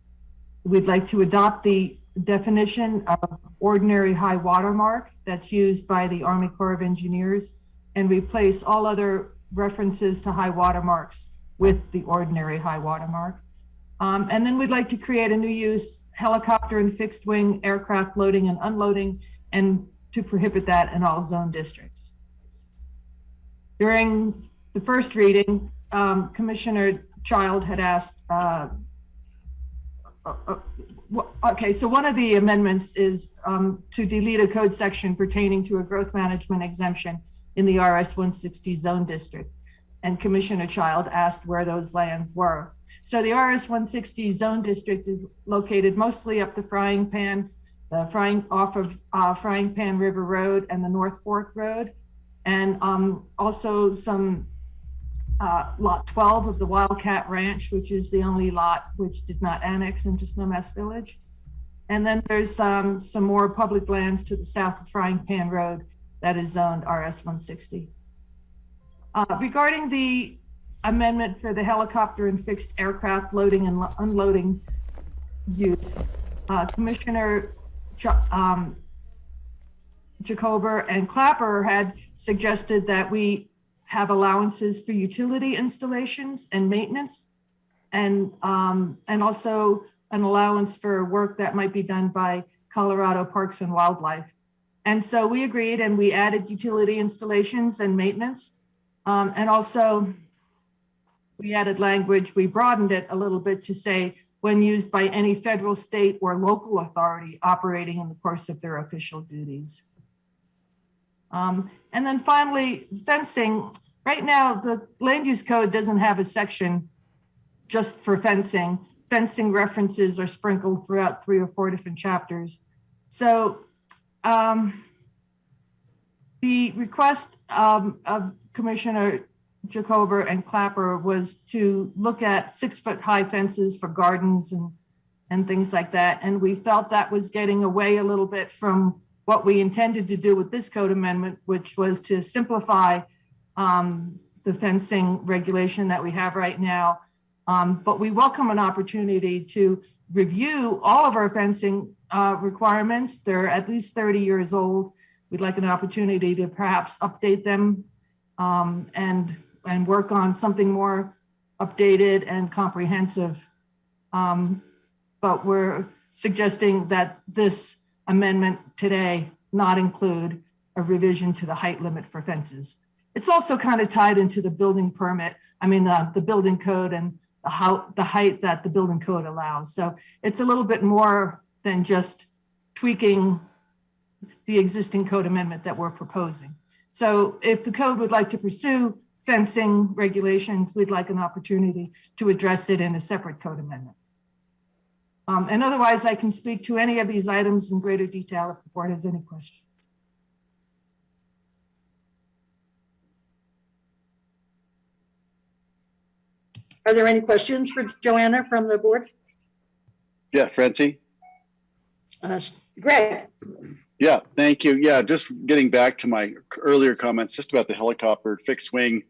We'd like to adopt the definition of ordinary high water mark that's used by the Army Corps of Engineers and replace all other references to high water marks with the ordinary high water mark. And then we'd like to create a new use, helicopter and fixed wing aircraft loading and unloading, and to prohibit that in all zone districts. During the first reading, Commissioner Child had asked, okay, so one of the amendments is to delete a code section pertaining to a growth management exemption in the RS 160 zone district. And Commissioner Child asked where those lands were. So the RS 160 zone district is located mostly up the Frying Pan off of Frying Pan River Road and the North Fork Road. And also some lot 12 of the Wildcat Ranch, which is the only lot which did not annex into Snowmass Village. And then there's some more public lands to the south of Frying Pan Road that is zoned RS 160. Regarding the amendment for the helicopter and fixed aircraft loading and unloading use, Commissioner Jacober and Clapper had suggested that we have allowances for utility installations and maintenance, and also an allowance for work that might be done by Colorado Parks and Wildlife. And so we agreed, and we added utility installations and maintenance. And also we added language, we broadened it a little bit to say when used by any federal, state, or local authority operating in the course of their official duties. And then finally, fencing. Right now, the land use code doesn't have a section just for fencing. Fencing references are sprinkled throughout 3 or 4 different chapters. So the request of Commissioner Jacober and Clapper was to look at 6-foot high fences for gardens and things like that. And we felt that was getting away a little bit from what we intended to do with this code amendment, which was to simplify the fencing regulation that we have right now. But we welcome an opportunity to review all of our fencing requirements. They're at least 30 years old. We'd like an opportunity to perhaps update them and work on something more updated and comprehensive. But we're suggesting that this amendment today not include a revision to the height limit for fences. It's also kind of tied into the building permit, the building code and the height that the building code allows. So it's a little bit more than just tweaking the existing code amendment that we're proposing. So if the code would like to pursue fencing regulations, we'd like an opportunity to address it in a separate code amendment. And otherwise, I can speak to any of these items in greater detail if the board has any questions. Are there any questions for Joanna from the board? Yeah, Francie? Greg? Yeah, thank you. Yeah, just getting back to my earlier comments just about the helicopter fixed wing.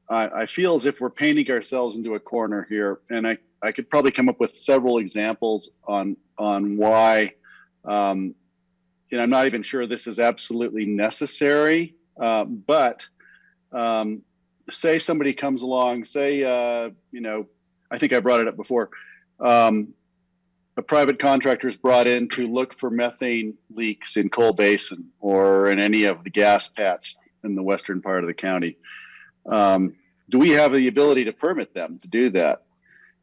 I feel as if we're painting ourselves into a corner here, and I could probably come up with several examples on why, I'm not even sure this is absolutely necessary, but say somebody comes along, say, you know, I think I brought it up before. A private contractor is brought in to look for methane leaks in Coal Basin or in any of the gas patch in the western part of the county. Do we have the ability to permit them to do that?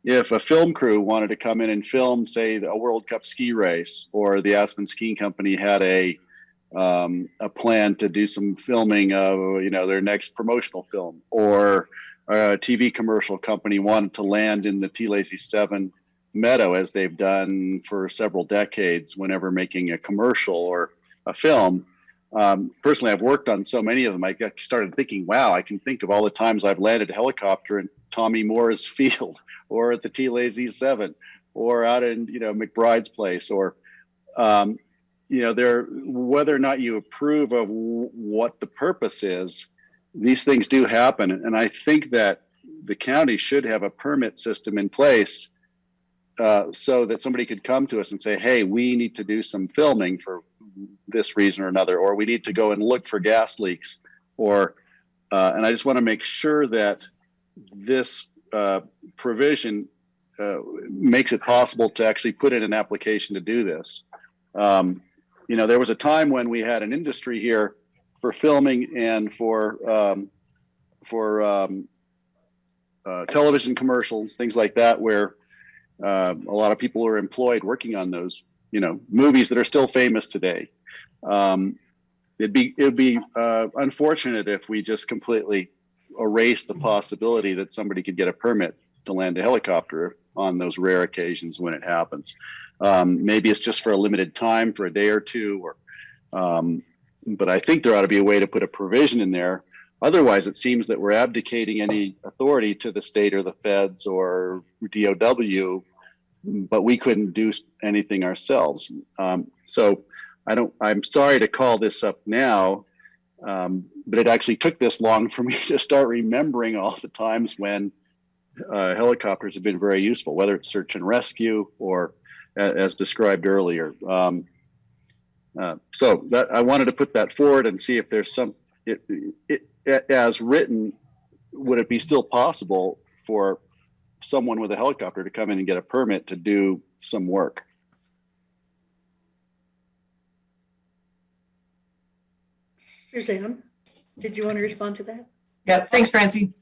If a film crew wanted to come in and film, say, a World Cup ski race, or the Aspen Skiing Company had a plan to do some filming of, you know, their next promotional film, or a TV commercial company wanted to land in the T-Lazy 7 meadow, as they've done for several decades whenever making a commercial or a film. Personally, I've worked on so many of them. I started thinking, wow, I can think of all the times I've landed a helicopter in Tommy Moore's field, or at the T-Lazy 7, or out in, you know, McBride's place, or you know, whether or not you approve of what the purpose is, these things do happen. And I think that the county should have a permit system in place so that somebody could come to us and say, hey, we need to do some filming for this reason or another, or we need to go and look for gas leaks, or, and I just want to make sure that this provision makes it possible to actually put in an application to do this. You know, there was a time when we had an industry here for filming and for television commercials, things like that, where a lot of people were employed working on those, you know, movies that are still famous today. It'd be unfortunate if we just completely erase the possibility that somebody could get a permit to land a helicopter on those rare occasions when it happens. Maybe it's just for a limited time, for a day or two, or but I think there ought to be a way to put a provision in there. Otherwise, it seems that we're abdicating any authority to the state or the feds or DOW, but we couldn't do anything ourselves. So I'm sorry to call this up now, but it actually took this long for me to start remembering all the times when helicopters have been very useful, whether it's search and rescue or as described earlier. So that I wanted to put that forward and see if there's some, as written, would it be still possible for someone with a helicopter to come in and get a permit to do some work? Suzanne, did you want to respond to that? Yeah, thanks, Francie.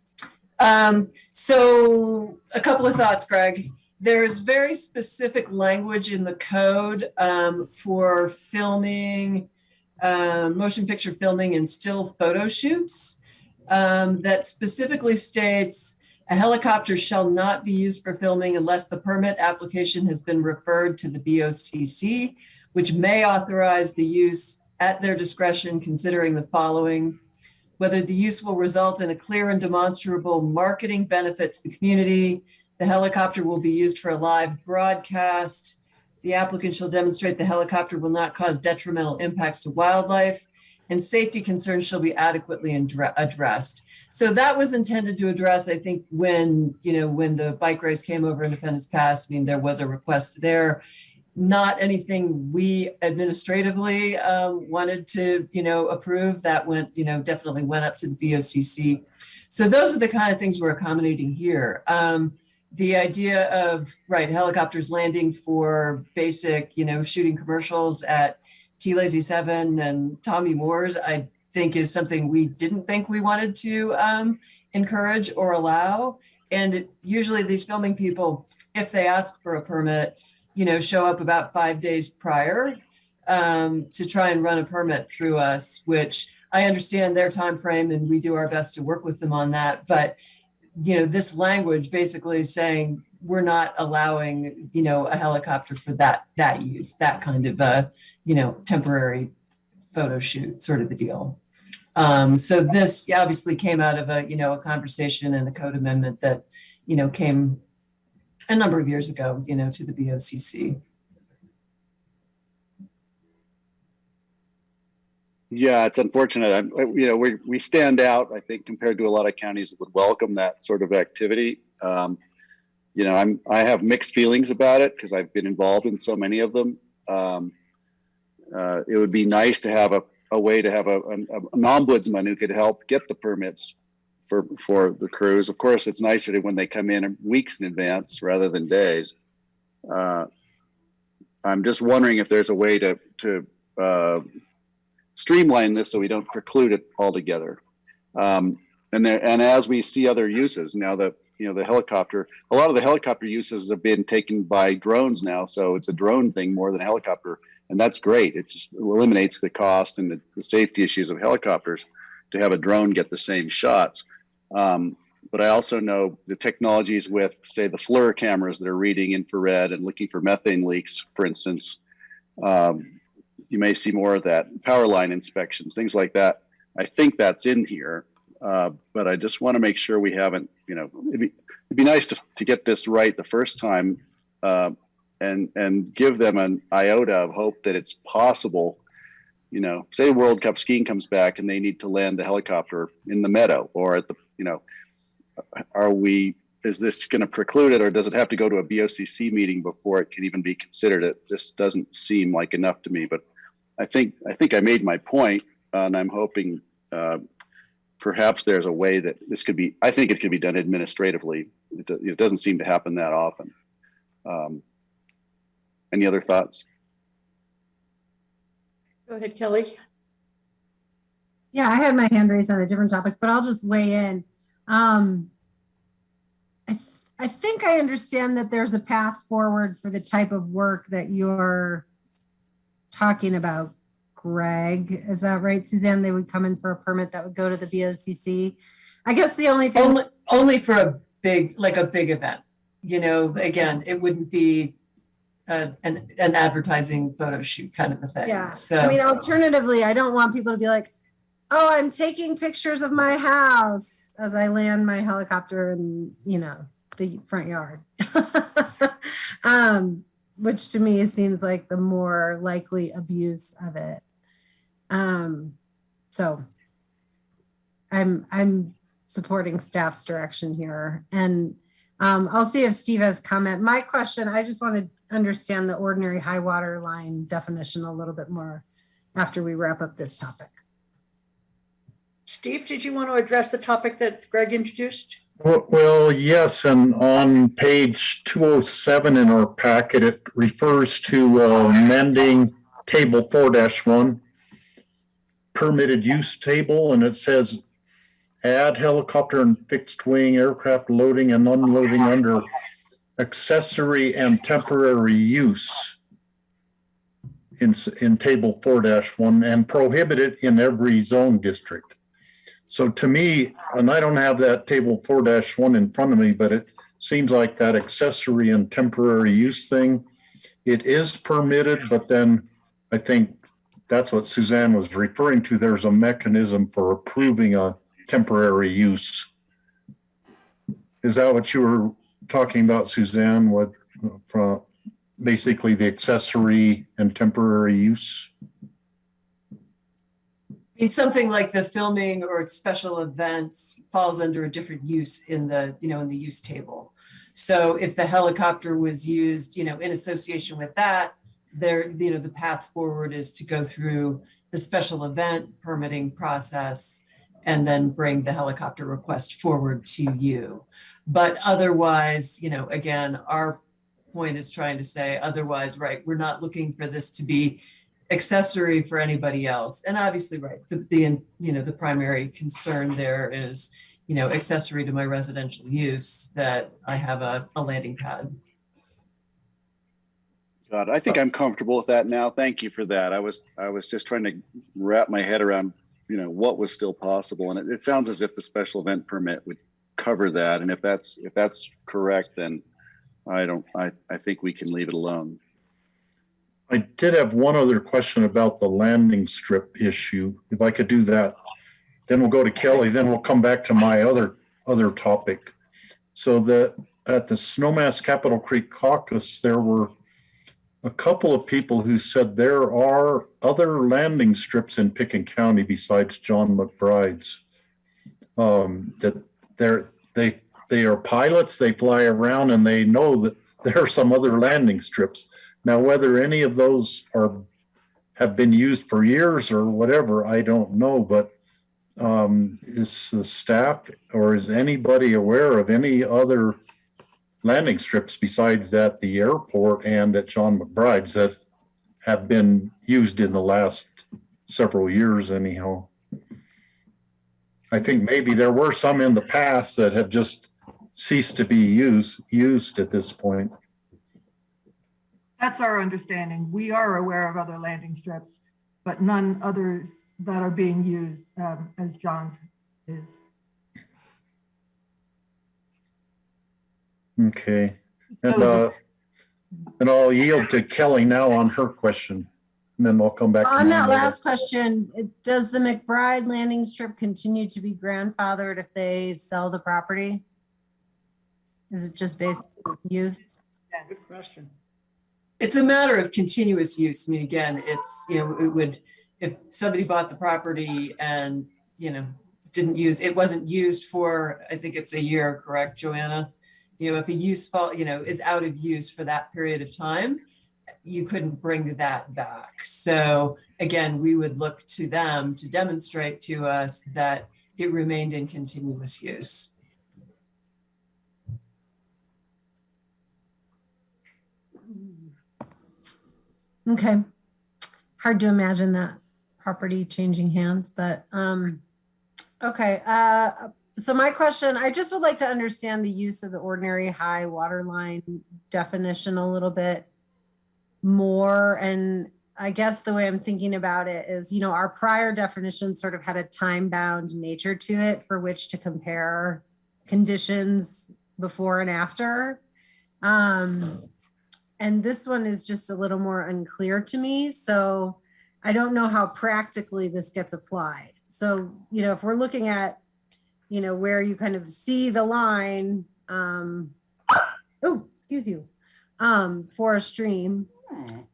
So a couple of thoughts, Greg. There's very specific language in the code for filming, motion picture filming and still photo shoots that specifically states a helicopter shall not be used for filming unless the permit application has been referred to the BOCC, which may authorize the use at their discretion, considering the following: whether the use will result in a clear and demonstrable marketing benefit to the community, the helicopter will be used for a live broadcast, the applicant shall demonstrate the helicopter will not cause detrimental impacts to wildlife, and safety concerns shall be adequately addressed. So that was intended to address, I think, when the bike race came over Independence Pass. I mean, there was a request there. Not anything we administratively wanted to, approve. That went, definitely went up to the BOCC. So those are the kind of things we're accommodating here. The idea of, helicopters landing for basic, shooting commercials at T-Lazy 7 and Tommy Moore's, I think is something we didn't think we wanted to encourage or allow. And usually these filming people, if they ask for a permit, show up about 5 days prior to try and run a permit through us, which I understand their time frame and we do our best to work with them on that. But, this language basically is saying we're not allowing, a helicopter for that use, that kind of a, temporary photo shoot sort of a deal. So this obviously came out of a conversation and a code amendment that, came a number of years ago, to the BOCC. Yeah, it's unfortunate. We stand out, I think, compared to a lot of counties that would welcome that sort of activity. I have mixed feelings about it because I've been involved in so many of them. It would be nice to have a way to have an ombudsman who could help get the permits for the crews. Of course, it's nicer when they come in weeks in advance rather than days. I'm just wondering if there's a way to streamline this so we don't preclude it altogether. And as we see other uses now, that the helicopter, a lot of the helicopter uses have been taken by drones now, so it's a drone thing more than a helicopter, and that's great. It just eliminates the cost and the safety issues of helicopters to have a drone get the same shots. But I also know the technologies with, say, the FLIR cameras that are reading infrared and looking for methane leaks, for instance. You may see more of that. Power line inspections, things like that. I think that's in here, but I just want to make sure we haven't, it'd be nice to get this right the first time, and give them an iota of hope that it's possible. Say World Cup skiing comes back and they need to land a helicopter in the meadow or at the, is this going to preclude it, or does it have to go to a BOCC meeting before it can even be considered? It just doesn't seem like enough to me, but I think I made my point, and I'm hoping perhaps there's a way that this could be, I think it could be done administratively. It doesn't seem to happen that often. Any other thoughts? Go ahead, Kelly. Yeah, I had my hand raised on a different topic, but I'll just weigh in. I think I understand that there's a path forward for the type of work that you're talking about, Greg. Is that right, Suzanne? They would come in for a permit that would go to the BOCC. I guess the only thing only for a big event. Again, it wouldn't be an advertising photo shoot kind of a thing. Yeah. So I mean, alternatively, I don't want people to be like, oh, I'm taking pictures of my house as I land my helicopter in, the front yard. Which to me seems like the more likely abuse of it. So I'm supporting staff's direction here. And I'll see if Steve has comment. My question, I just want to understand the ordinary high water line definition a little bit more after we wrap up this topic. Steve, did you want to address the topic that Greg introduced? Well, yes, and on page 207 in our packet, it refers to amending table 4-1, permitted use table, and it says add helicopter and fixed wing aircraft loading and unloading under accessory and temporary use in table 4-1 and prohibit it in every zone district. So to me, and I don't have that table 4-1 in front of me, but it seems like that accessory and temporary use thing, it is permitted, but then I think that's what Suzanne was referring to. There's a mechanism for approving a temporary use. Is that what you were talking about, Suzanne? What from basically the accessory and temporary use? Something like the filming or special events falls under a different use in the use table. So if the helicopter was used, in association with that, the path forward is to go through the special event permitting process and then bring the helicopter request forward to you. But otherwise, again, our point is trying to say otherwise, right? We're not looking for this to be accessory for anybody else. And obviously, right, the primary concern there is, accessory to my residential use that I have a landing pad. God, I think I'm comfortable with that now. Thank you for that. I was just trying to wrap my head around, what was still possible. And it sounds as if the special event permit would cover that. And if that's correct, then I think we can leave it alone. I did have one other question about the landing strip issue. If I could do that, then we'll go to Kelly, then we'll come back to my other topic. So at the Snowmass Capitol Creek Caucus, there were a couple of people who said there are other landing strips in Pickens County besides John McBride's. That they are pilots, they fly around, and they know that there are some other landing strips. Now, whether any of those have been used for years or whatever, I don't know. But is the staff or is anybody aware of any other landing strips besides at the airport and at John McBride's that have been used in the last several years anyhow? I think maybe there were some in the past that have just ceased to be used at this point. That's our understanding. We are aware of other landing strips, but none others that are being used as John's is. Okay. And I'll yield to Kelly now on her question, and then I'll come back to On that mine later. last question, does the McBride landing strip continue to be grandfathered if they sell the property? Is it just basic use? Yeah, good question. It's a matter of continuous use. I mean, again, it's, you know, it would, if somebody bought the property and, you know, didn't use, it wasn't used for, I think it's a year, correct, Joanna? You know, if a use, you know, is out of use for that period of time, you couldn't bring that back. So again, we would look to them to demonstrate to us that it remained in continuous use. Okay. Hard to imagine that property changing hands, but okay. So my question, I just would like to understand the use of the ordinary high water line definition a little bit more. And I guess the way I'm thinking about it is, you know, our prior definition sort of had a time-bound nature to it for which to compare conditions before and after. And this one is just a little more unclear to me. So I don't know how practically this gets applied. So, you know, if we're looking at, you know, where you kind of see the line, oh, excuse you, for a stream,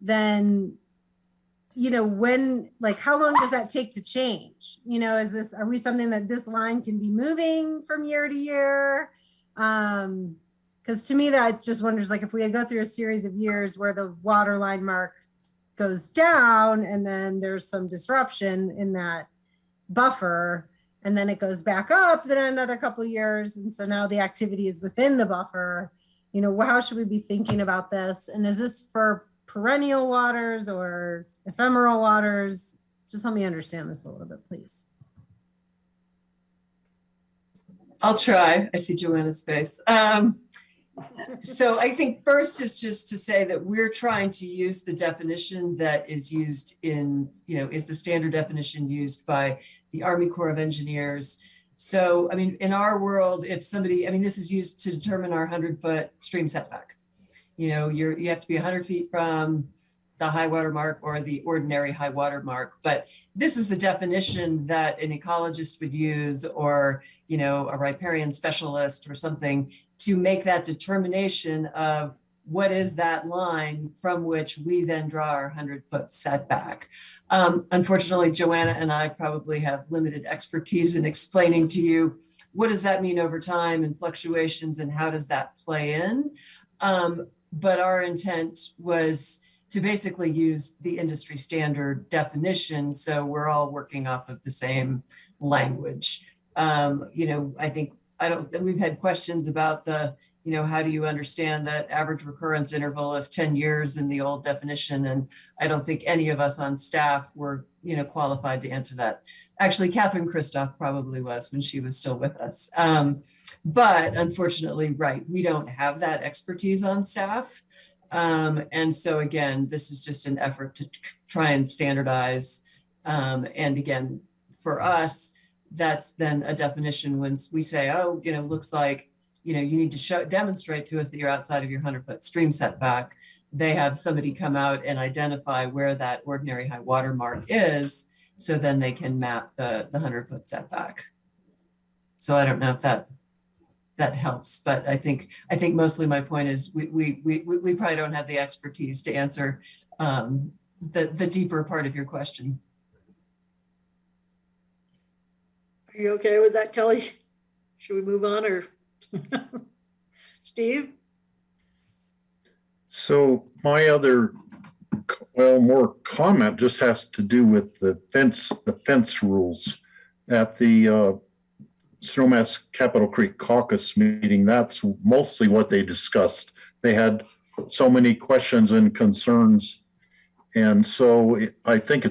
then, you know, when, like, how long does that take to change? You know, are we something that this line can be moving from year to year? Because to me, that just wonders, like, if we go through a series of years where the water line mark goes down and then there's some disruption in that buffer, and then it goes back up then another couple of years, and so now the activity is within the buffer, you know, how should we be thinking about this? And is this for perennial waters or ephemeral waters? Just help me understand this a little bit, please. I'll try. I see Joanna's face. So I think first is just to say that we're trying to use the definition that is used in, you know, is the standard definition used by the Army Corps of Engineers. So, I mean, in our world, if somebody, I mean, this is used to determine our 100-foot stream setback. You know, you have to be 100 feet from the high water mark or the ordinary high water mark. But this is the definition that an ecologist would use, or, you know, a riparian specialist or something, to make that determination of what is that line from which we then draw our 100-foot setback. Unfortunately, Joanna and I probably have limited expertise in explaining to you, what does that mean over time and fluctuations and how does that play in? But our intent was to basically use the industry standard definition. So we're all working off of the same language. You know, I think, we've had questions about the, you know, how do you understand that average recurrence interval of 10 years in the old definition? And I don't think any of us on staff were, you know, qualified to answer that. Actually, Catherine Christoph probably was when she was still with us. But unfortunately, right, we don't have that expertise on staff. And so again, this is just an effort to try and standardize. And again, for us, that's then a definition when we say, oh, you know, looks like, you know, you need to demonstrate to us that you're outside of your 100-foot stream setback. They have somebody come out and identify where that ordinary high water mark is, so then they can map the 100-foot setback. So I don't know if that helps, but I think mostly my point is we probably don't have the expertise to answer the deeper part of your question. Are you okay with that, Kelly? Should we move on, or Steve? So my other, well, more comment just has to do with the fence rules. at the Snowmass Capitol Creek Caucus meeting, that's mostly what they discussed. They had so many questions and concerns. And so I think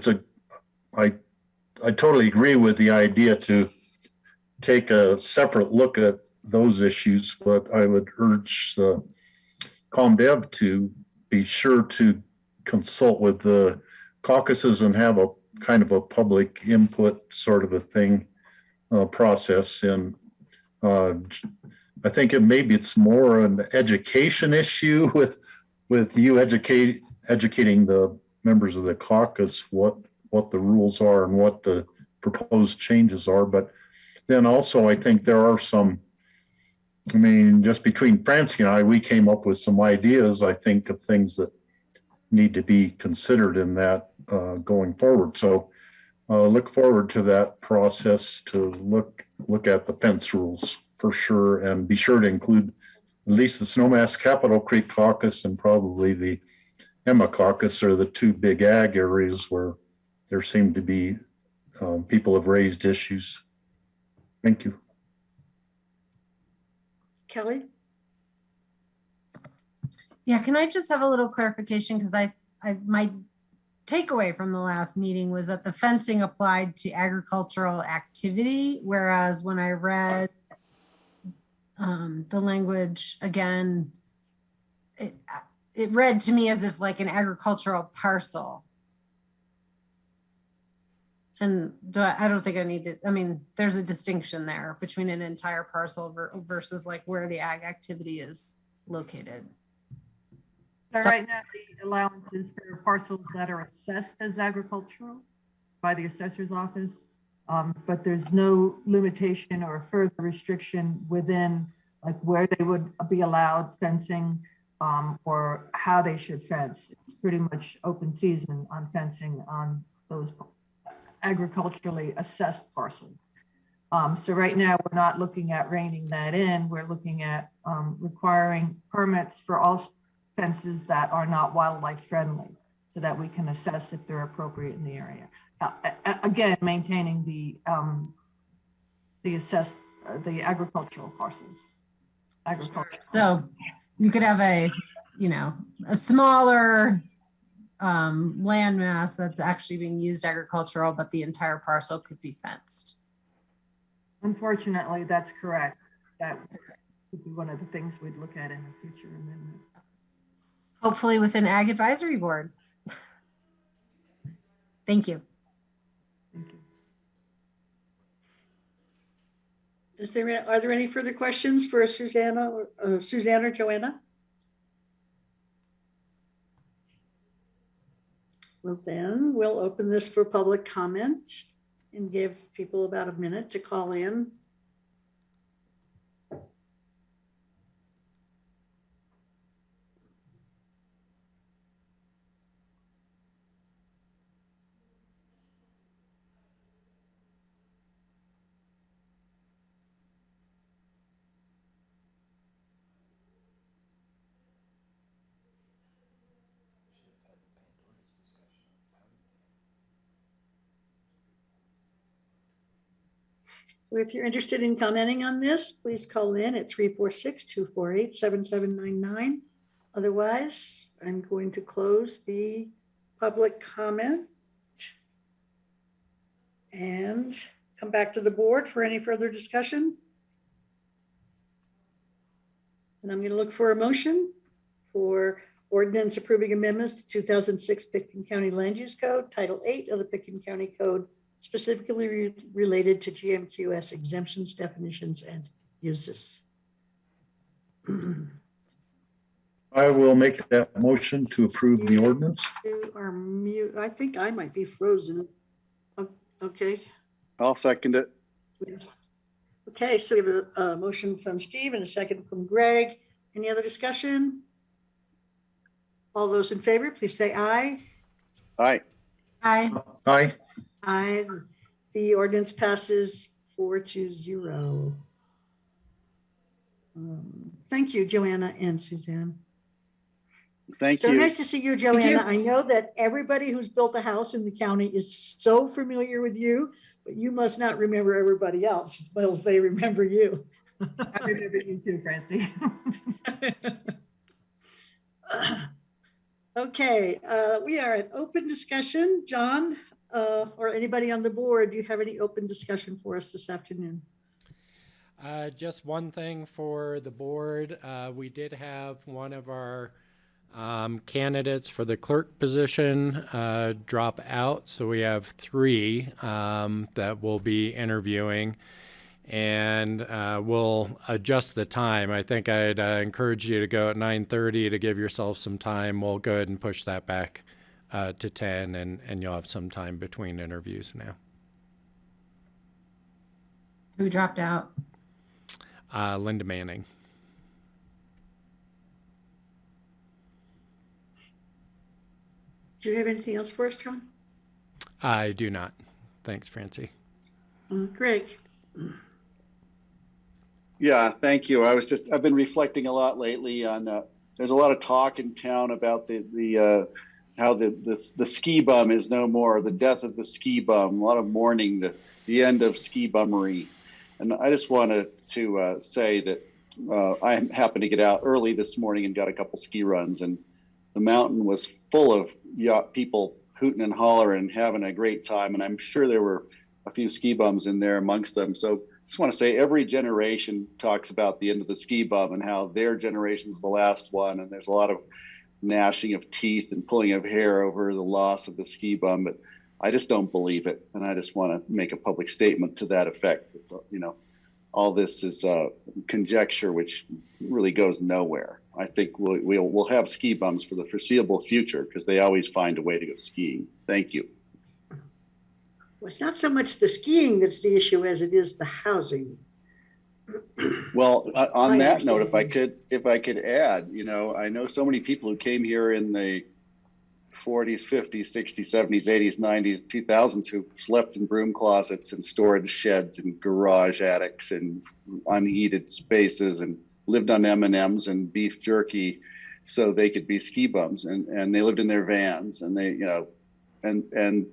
I totally agree with the idea to take a separate look at those issues, but I would urge the ComDev to be sure to consult with the caucuses and have a kind of a public input sort of a thing process. And I think maybe it's more an education issue with you educating the members of the caucus what the rules are and what the proposed changes are. But then also I think there are some, I mean, just between Francie and I, we came up with some ideas, I think, of things that need to be considered in that going forward. So look forward to that process to look at the fence rules for sure, and be sure to include at least the Snowmass Capitol Creek Caucus and probably the Emma Caucus are the two big ag areas where there seem to be people have raised issues. Thank you. Kelly? Yeah, can I just have a little clarification? Because my takeaway from the last meeting was that the fencing applied to agricultural activity, whereas when I read the language again, it read to me as if like an agricultural parcel. And I don't think I need to, I mean, there's a distinction there between an entire parcel versus like where the ag activity is located. So right now, the allowances for parcels that are assessed as agricultural by the assessor's office, but there's no limitation or further restriction within like where they would be allowed fencing or how they should fence. It's pretty much open season on fencing on those agriculturally assessed parcels. So right now, we're not looking at reining that in. We're looking at requiring permits for all fences that are not wildlife friendly so that we can assess if they're appropriate in the area. Again, maintaining the agricultural parcels. So you could have a smaller land mass that's actually being used agricultural, but the entire parcel could be fenced. Unfortunately, that's correct. That would be one of the things we'd look at in the future amendment. Hopefully with an ag advisory board. Thank you. Thank you. Are there any further questions for Suzanne or Joanna? Well, then we'll open this for public comment and give people about a minute to call in. So if you're interested in commenting on this, please call in at 346-248-7799. Otherwise, I'm going to close the public comment and come back to the board for any further discussion. And I'm going to look for a motion for ordinance approving amendments to 2006 Pitkin County Land Use Code, Title 8 of the Pitkin County Code, specifically related to GMQS exemptions, definitions, and uses. I will make that motion to approve the ordinance. You are mute. I think I might be frozen. Okay. I'll second it. Okay, so we have a motion from Steve and a second from Greg. Any other discussion? All those in favor, please say aye. Aye. Aye. Aye. Aye. The ordinance passes 4-0. Thank you, Joanna and Suzanne. Thank so you. Nice to see you, Joanna. I know that everybody who's built a house in the county is so familiar with you but you must not remember everybody else as well as they remember you. I remember you too, Francie. Okay, we are at open discussion. John, or anybody on the board, do you have any open discussion for us this afternoon? Just one thing for the board. We did have one of our candidates for the clerk position drop out, so we have 3 that we'll be interviewing, and we'll adjust the time. I think I'd encourage you to go at 9:30 to give yourself some time. We'll go ahead and push that back to 10, and you'll have some time between interviews now. Who dropped out? Linda Manning. Do you have anything else for us, John? I do not. Thanks, Francie. Greg? Yeah, thank you. I've been reflecting a lot lately on, there's a lot of talk in town about how the ski bum is no more, the death of the ski bum, a lot of mourning, the end of ski bummery. And I just wanted to say that I happened to get out early this morning and got a couple ski runs, and the mountain was full of people hooting and hollering, having a great time. And I'm sure there were a few ski bums in there amongst them. So just want to say every generation talks about the end of the ski bum and how their generation's the last one. And there's a lot of gnashing of teeth and pulling of hair over the loss of the ski bum. But I just don't believe it. And I just want to make a public statement to that effect. You know, all this is conjecture, which really goes nowhere. I think we'll have ski bums for the foreseeable future because they always find a way to go skiing. Thank you. Well, it's not so much the skiing that's the issue as it is the housing. Well, on that note, if I could add, you know, I know so many people who came here in the 40s, 50s, 60s, 70s, 80s, 90s, 2000s who slept in broom closets and storage sheds and garage attics and unheated spaces and lived on M&Ms and beef jerky so they could be ski bums, and they lived in their vans, and they, you know, and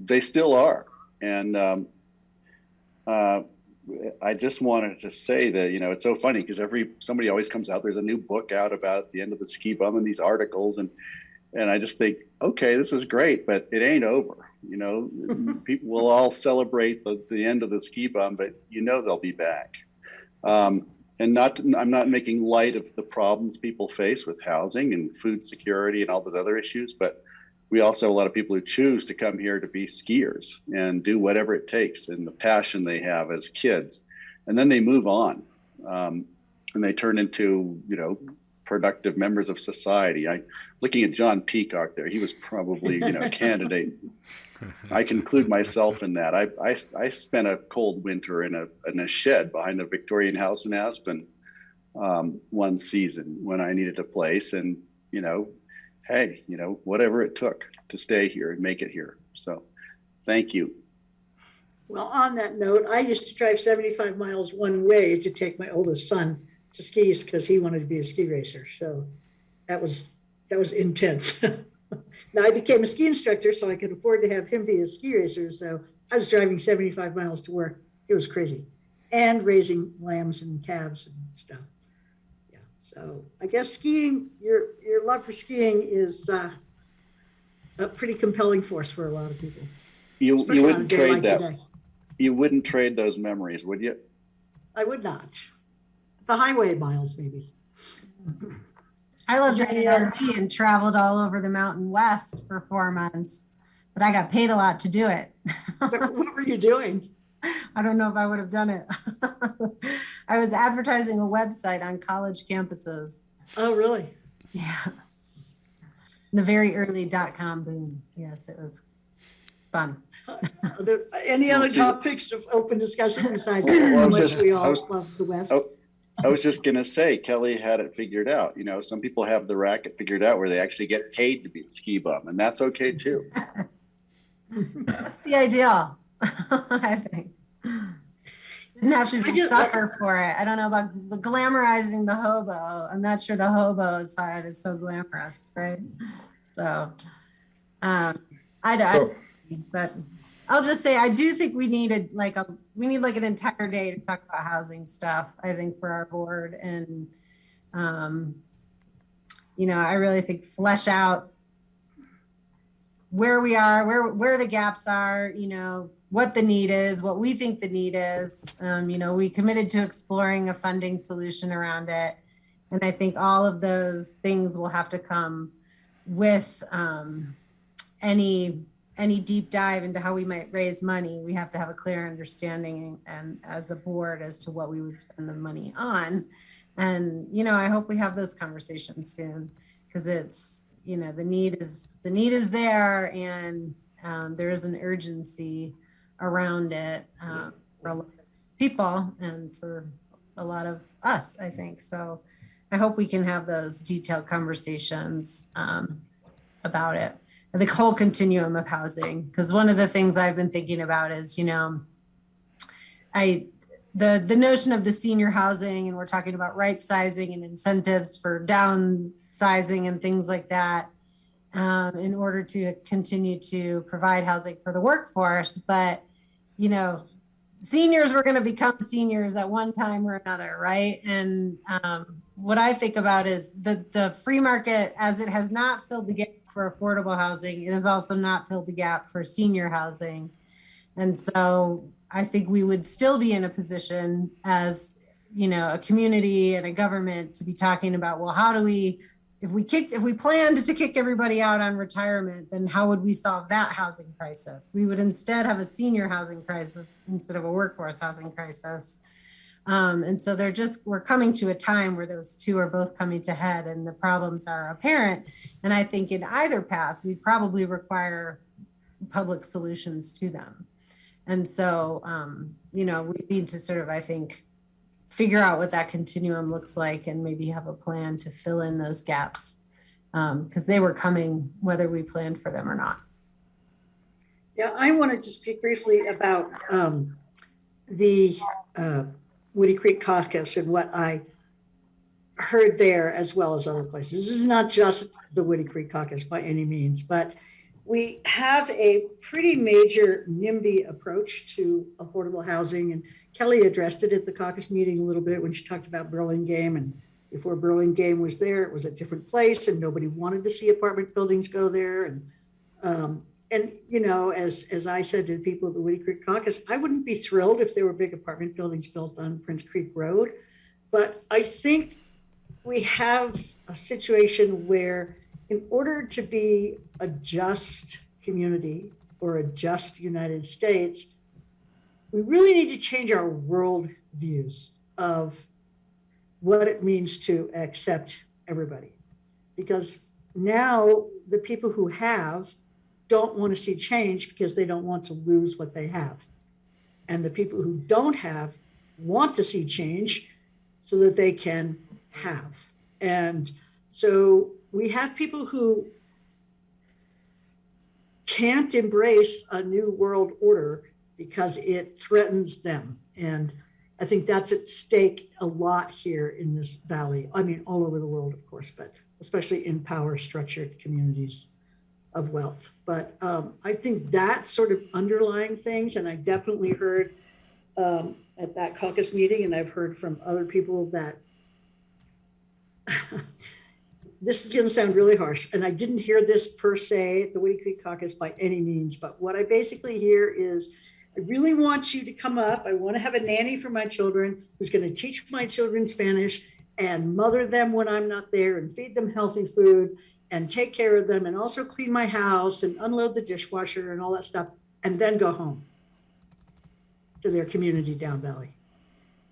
they still are. And I just wanted to say that, you know, it's so funny because somebody always comes out, there's a new book out about the end of the ski bum and these articles, and I just think, okay, this is great, but it ain't over. You know, people will all celebrate the end of the ski bum, but you know they'll be back. And I'm not making light of the problems people face with housing and food security and all those other issues, but we also have a lot of people who choose to come here to be skiers and do whatever it takes, and the passion they have as kids, and then they move on, and they turn into, you know, productive members of society. Looking at John Peacock there, he was probably, you know, a candidate. I can include myself in that. I spent a cold winter in a shed behind a Victorian house in Aspen one season when I needed a place, and, you know, hey, you know, whatever it took to stay here and make it here. So thank you. Well, on that note, I used to drive 75 miles one way to take my oldest son to skis because he wanted to be a ski racer. So that was intense. Now I became a ski instructor, so I could afford to have him be a ski racer. So I was driving 75 miles to work. It was crazy. And raising lambs and calves and stuff. Yeah. So I guess skiing, your love for skiing is a pretty compelling force for a lot of people. You wouldn't trade like that. Today. You wouldn't trade those memories, would you? I would not. The highway miles, maybe. I lived in an RV and traveled all over the Mountain West for 4 months, but I got paid a lot to do it. What were you doing? I don't know if I would have done it. I was advertising a website on college campuses. Oh, really? Yeah. The very early .com boom. Yes, it was fun. Are there any other topics of open discussion besides Well, how much we all love the West? I was just going to say, Kelly had it figured out. You know, some people have the racket figured out where they actually get paid to be a ski bum, and that's okay too. That's the ideal, I think. Didn't have to suffer for it. I don't know about glamorizing the hobo. I'm not sure the hobo side is so glamorous, right? So, but I'll just say, I do think we need an entire day to talk about housing stuff, I think, for our board. And, I really think flesh out where we are, where the gaps are, what the need is, what we think the need is. We committed to exploring a funding solution around it. And I think all of those things will have to come with any deep dive into how we might raise money. We have to have a clear understanding and as a board as to what we would spend the money on. And, I hope we have those conversations soon, because it's, the need is there, and there is an urgency around it for a lot of people and for a lot of us, I think. So I hope we can have those detailed conversations about it. The whole continuum of housing, because one of the things I've been thinking about is, the notion of the senior housing, and we're talking about right sizing and incentives for downsizing and things like that, in order to continue to provide housing for the workforce. But, seniors were going to become seniors at one time or another, right? And what I think about is the free market, as it has not filled the gap for affordable housing, it has also not filled the gap for senior housing. And so I think we would still be in a position as, a community and a government to be talking about, well, how do we, if we planned to kick everybody out on retirement, then how would we solve that housing crisis? We would instead have a senior housing crisis instead of a workforce housing crisis. And so we're coming to a time where those two are both coming to head and the problems are apparent. And I think in either path, we probably require public solutions to them. And so, we need to sort of, I think, figure out what that continuum looks like and maybe have a plan to fill in those gaps, because they were coming whether we planned for them or not. Yeah, I wanted to speak briefly about the Woody Creek Caucus and what I heard there, as well as other places. This is not just the Woody Creek Caucus by any means, but we have a pretty major NIMBY approach to affordable housing. And Kelly addressed it at the caucus meeting a little bit when she talked about Burlingame. And before Burlingame was there, it was a different place and nobody wanted to see apartment buildings go there. And as I said to people at the Woody Creek Caucus, I wouldn't be thrilled if there were big apartment buildings built on Prince Creek Road. But I think we have a situation where, in order to be a just community or a just United States, we really need to change our world views of what it means to accept everybody. Because now the people who have don't want to see change because they don't want to lose what they have. And the people who don't have want to see change so that they can have. And so we have people who can't embrace a new world order because it threatens them. And I think that's at stake a lot here in this valley. I mean, all over the world, of course, but especially in power structured communities of wealth. But I think that's sort of underlying things. And I definitely heard at that caucus meeting, and I've heard from other people that this is going to sound really harsh, and I didn't hear this per se at the Woody Creek Caucus by any means, but what I basically hear is, I really want you to come up. I want to have a nanny for my children who's going to teach my children Spanish and mother them when I'm not there and feed them healthy food and take care of them and also clean my house and unload the dishwasher and all that stuff, and then go home to their community down valley.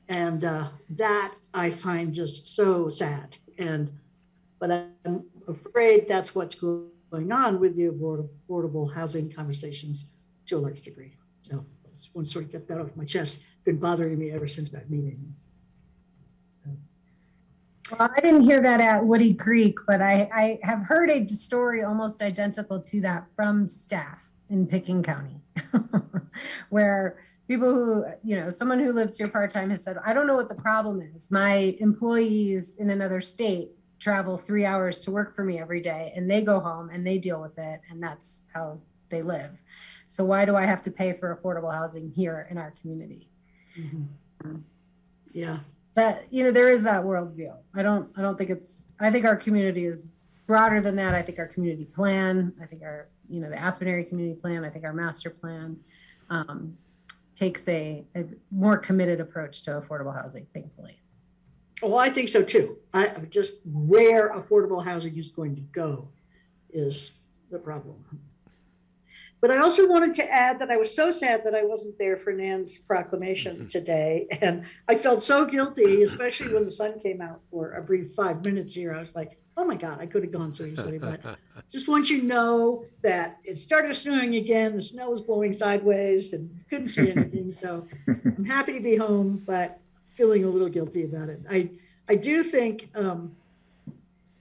And that I find just so sad. But I'm afraid that's what's going on with the affordable housing conversations to a large degree. So I just want to sort of get that off my chest. It's been bothering me ever since that meeting. Well, I didn't hear that at Woody Creek, but I have heard a story almost identical to that from staff in Pickens County, where people who, someone who lives here part-time has said, I don't know what the problem is. My employees in another state travel 3 hours to work for me every day, and they go home and they deal with it, and that's how they live. So why do I have to pay for affordable housing here in our community? Yeah. But, you know, there is that worldview. I don't think I think our community is broader than that. I think our community plan, I think our, you know, the Aspen community plan, I think our master plan takes a more committed approach to affordable housing, thankfully. Oh, I think so too. Just where affordable housing is going to go is the problem. But I also wanted to add that I was so sad that I wasn't there for Nan's proclamation today. And I felt so guilty, especially when the sun came out for a brief 5 minutes here. I was like, oh my God, I could have gone so easily. But just want you to know that it started snowing again. The snow was blowing sideways and couldn't see anything. So I'm happy to be home, but feeling a little guilty about it. I do think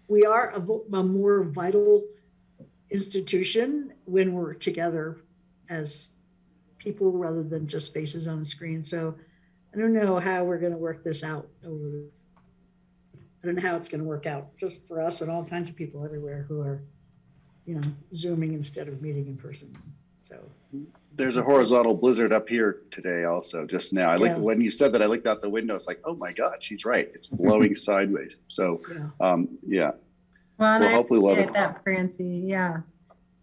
we are a more vital institution when we're together as people rather than just faces on a screen. So I don't know how we're going to work this out. I don't know how it's going to work out just for us and all kinds of people everywhere who are, you know, Zooming instead of meeting in person. So there's a horizontal blizzard up here today also just now. When you said that, I looked out the window. It's like, oh my God, she's right. It's blowing sideways. So yeah. Well, and I hopefully appreciate that, Francie. Yeah.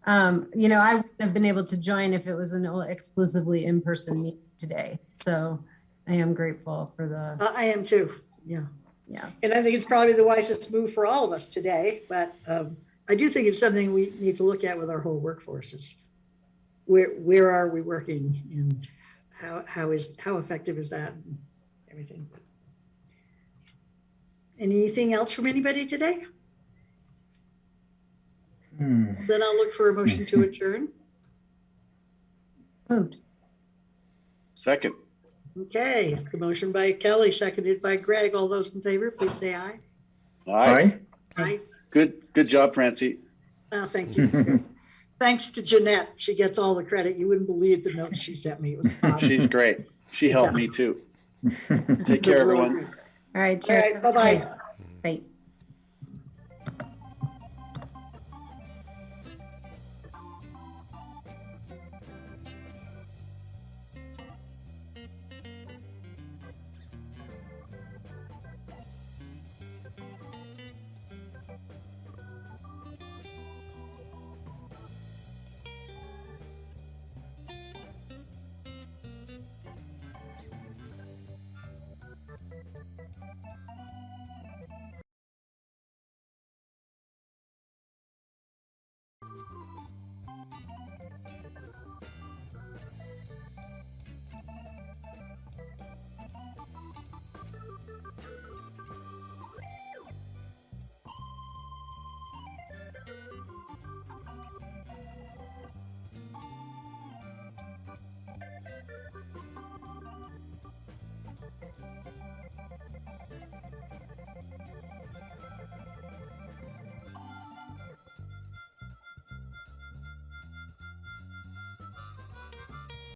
You know, I wouldn't have been able to join if it was an exclusively in-person meeting today. So I am grateful for the. I am too. Yeah. Yeah. And I think it's probably the wisest move for all of us today. But I do think it's something we need to look at with our whole workforces. Where are we working and how effective is that and everything. Anything else from anybody today? Then I'll look for a motion to adjourn. Moved. Second. Okay, the motion by Kelly, seconded by Greg. All those in favor, please say aye. Aye. Aye. Good job, Francie. Thank you. Thanks to Jeanette. She gets all the credit. You wouldn't believe the notes she sent me. It was awesome. She's great. She helped me too. Take care, everyone. All right. Cheers. All right. Bye-bye. Bye.